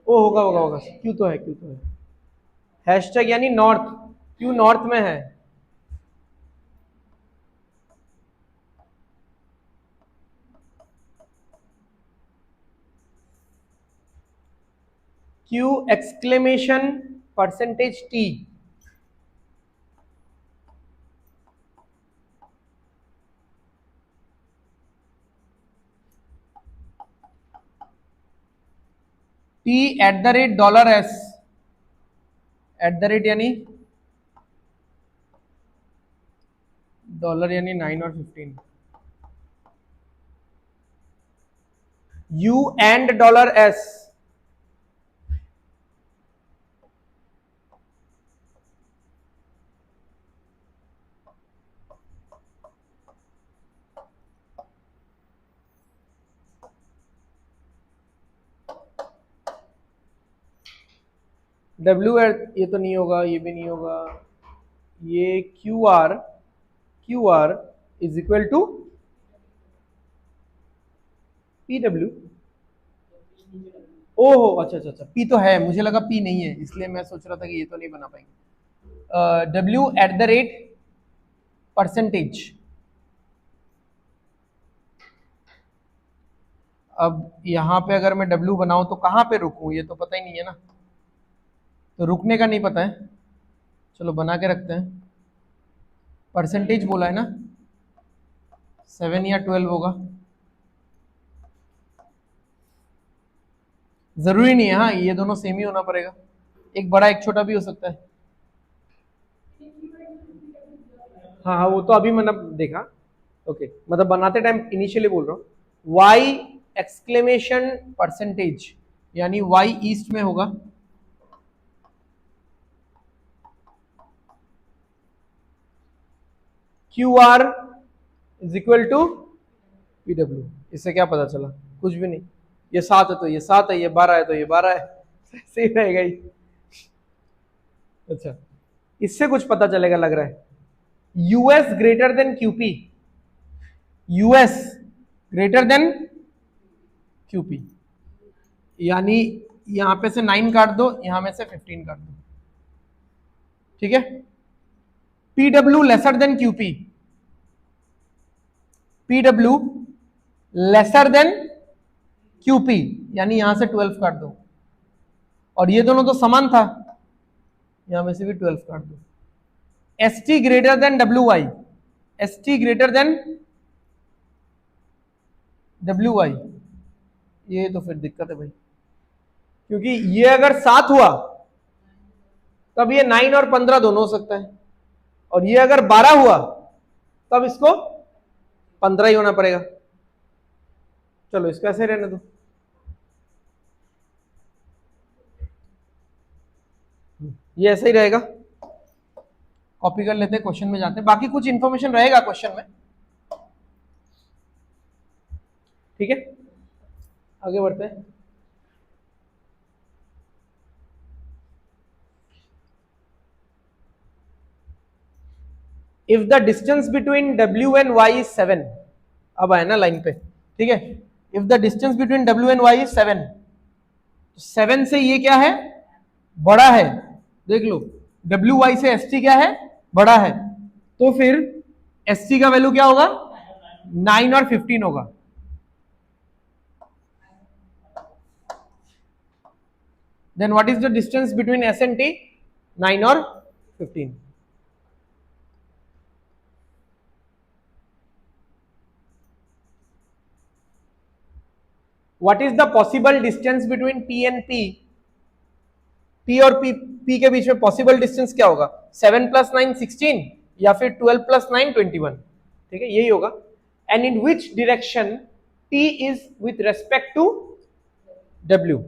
ओ होगा होगा होगा, क्यू तो है, क्यू तो है, हैशटैग यानी नॉर्थ, क्यू नॉर्थ में है, Q exclamation percentage T, T at the rate dollar S, at the rate यानी डॉलर यानी 9 और 15, U and dollar S, W ये तो नहीं होगा, ये भी नहीं होगा, ये Q R is equal to P W, ओहो अच्छा अच्छा अच्छा, पी तो है, मुझे लगा पी नहीं है, इसलिए मैं सोच रहा था कि ये तो नहीं बना पाएंगे। W eight the rate percentage, अब यहां पे अगर मैं डब्ल्यू बनाऊं तो कहां पे रुकूं, ये तो पता ही नहीं है ना, तो रुकने का नहीं पता है, चलो बना के रखते हैं, परसेंटेज बोला है ना, 7 या 12 होगा, जरूरी नहीं है, हाँ ये दोनों सेम ही होना पड़ेगा, एक बड़ा एक छोटा भी हो सकता है। हाँ हाँ वो तो अभी मैंने देखा, ओके, मतलब बनाते टाइम इनिशियली बोल रहा हूँ, वाई एक्सक्लेमेशन परसेंटेज यानी वाई ईस्ट में होगा, Q R is equal to P W, इससे क्या पता चला, कुछ भी नहीं, ये 7 है तो ये 7 है, ये 12 है तो ये 12 है, सही रहेगा ही। अच्छा इससे कुछ पता चलेगा लग रहा है, US greater than QP, US greater than QP, यानी यहां पे से 9 काट दो, यहां में से 15 काट दो, ठीक है, PW lesser than QP, PW lesser than QP, यानी यहां से 12 काट दो, और ये दोनों तो समान था, यहां में से भी 12 काट दो, S T greater than W Y, S T greater than W Y, ये तो फिर दिक्कत है भाई, क्योंकि ये अगर 7 हुआ तब ये 9 और 15 दोनों हो सकता है, और ये अगर 12 हुआ तब इसको 15 ही होना पड़ेगा, चलो इसको ऐसे रहने दो, ये ऐसे ही रहेगा, कॉपी कर लेते हैं, क्वेश्चन में जाते हैं, बाकी कुछ इंफॉर्मेशन रहेगा क्वेश्चन में, ठीक है आगे बढ़ते हैं। If the distance between W and Y is 7, अब आए ना लाइन पे, ठीक है। If the distance between W and Y is 7, 7 से ये क्या है, बड़ा है, देख लो WY से ST क्या है, बड़ा है, तो फिर ST का वैल्यू क्या होगा, 9 और 15 होगा। Then what is the distance between S and T? 9 or 15. What is the possible distance between P and P? P और P के बीच में पॉसिबल डिस्टेंस क्या होगा, 7 + 9 16 या फिर 12 + 9 21, ठीक है, यही होगा। And in which direction T is with respect to W?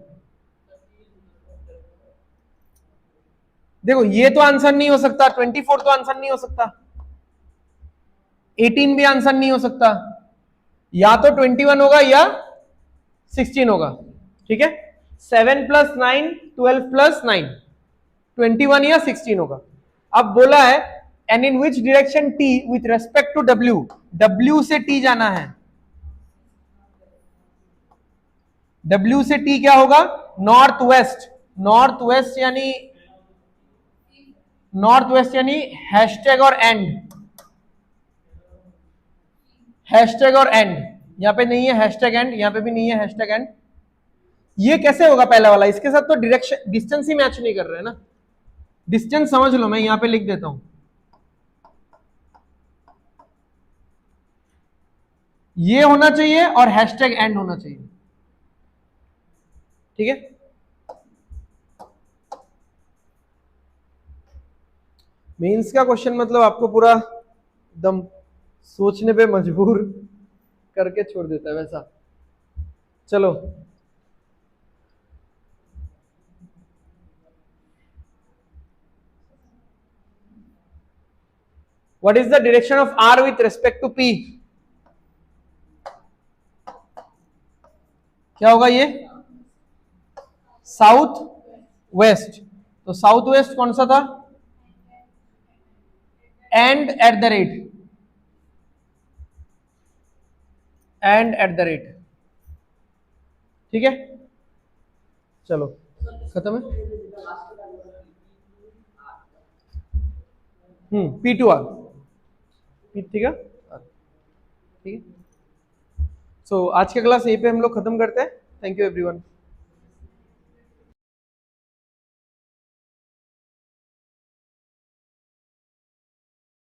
देखो ये तो आंसर नहीं हो सकता, 24 तो आंसर नहीं हो सकता, 18 भी आंसर नहीं हो सकता, या तो 21 होगा या 16 होगा, ठीक है। 7 + 9 12 + 9 21 या 16 होगा। अब बोला है and in which direction T with respect to W, W से T जाना है, W से T क्या होगा, नॉर्थ वेस्ट, नॉर्थ वेस्ट यानी हैशटैग और एंड, हैशटैग और एंड, यहां पे नहीं है हैशटैग एंड, यहां पे भी नहीं है हैशटैग एंड। ये कैसे होगा पहला वाला, इसके साथ तो डायरेक्शन डिस्टेंस ही मैच नहीं कर रहे हैं ना, डिस्टेंस समझ लो, मैं यहां पे लिख देता हूं, ये होना चाहिए और हैशटैग एंड होना चाहिए, ठीक है। मेंस का क्वेश्चन मतलब आपको पूरा एकदम सोचने पे मजबूर करके छोड़ देता है वैसा। चलो what is the direction of R with respect to P? क्या होगा ये, साउथ वेस्ट, तो साउथ वेस्ट कौन सा था, and at the rate, and at the rate, ठीक है। चलो खत्म है, P2R, ठीक है, ठीक है। सो आज का क्लास यहीं पे हम लोग खत्म करते हैं। Thank you everyone.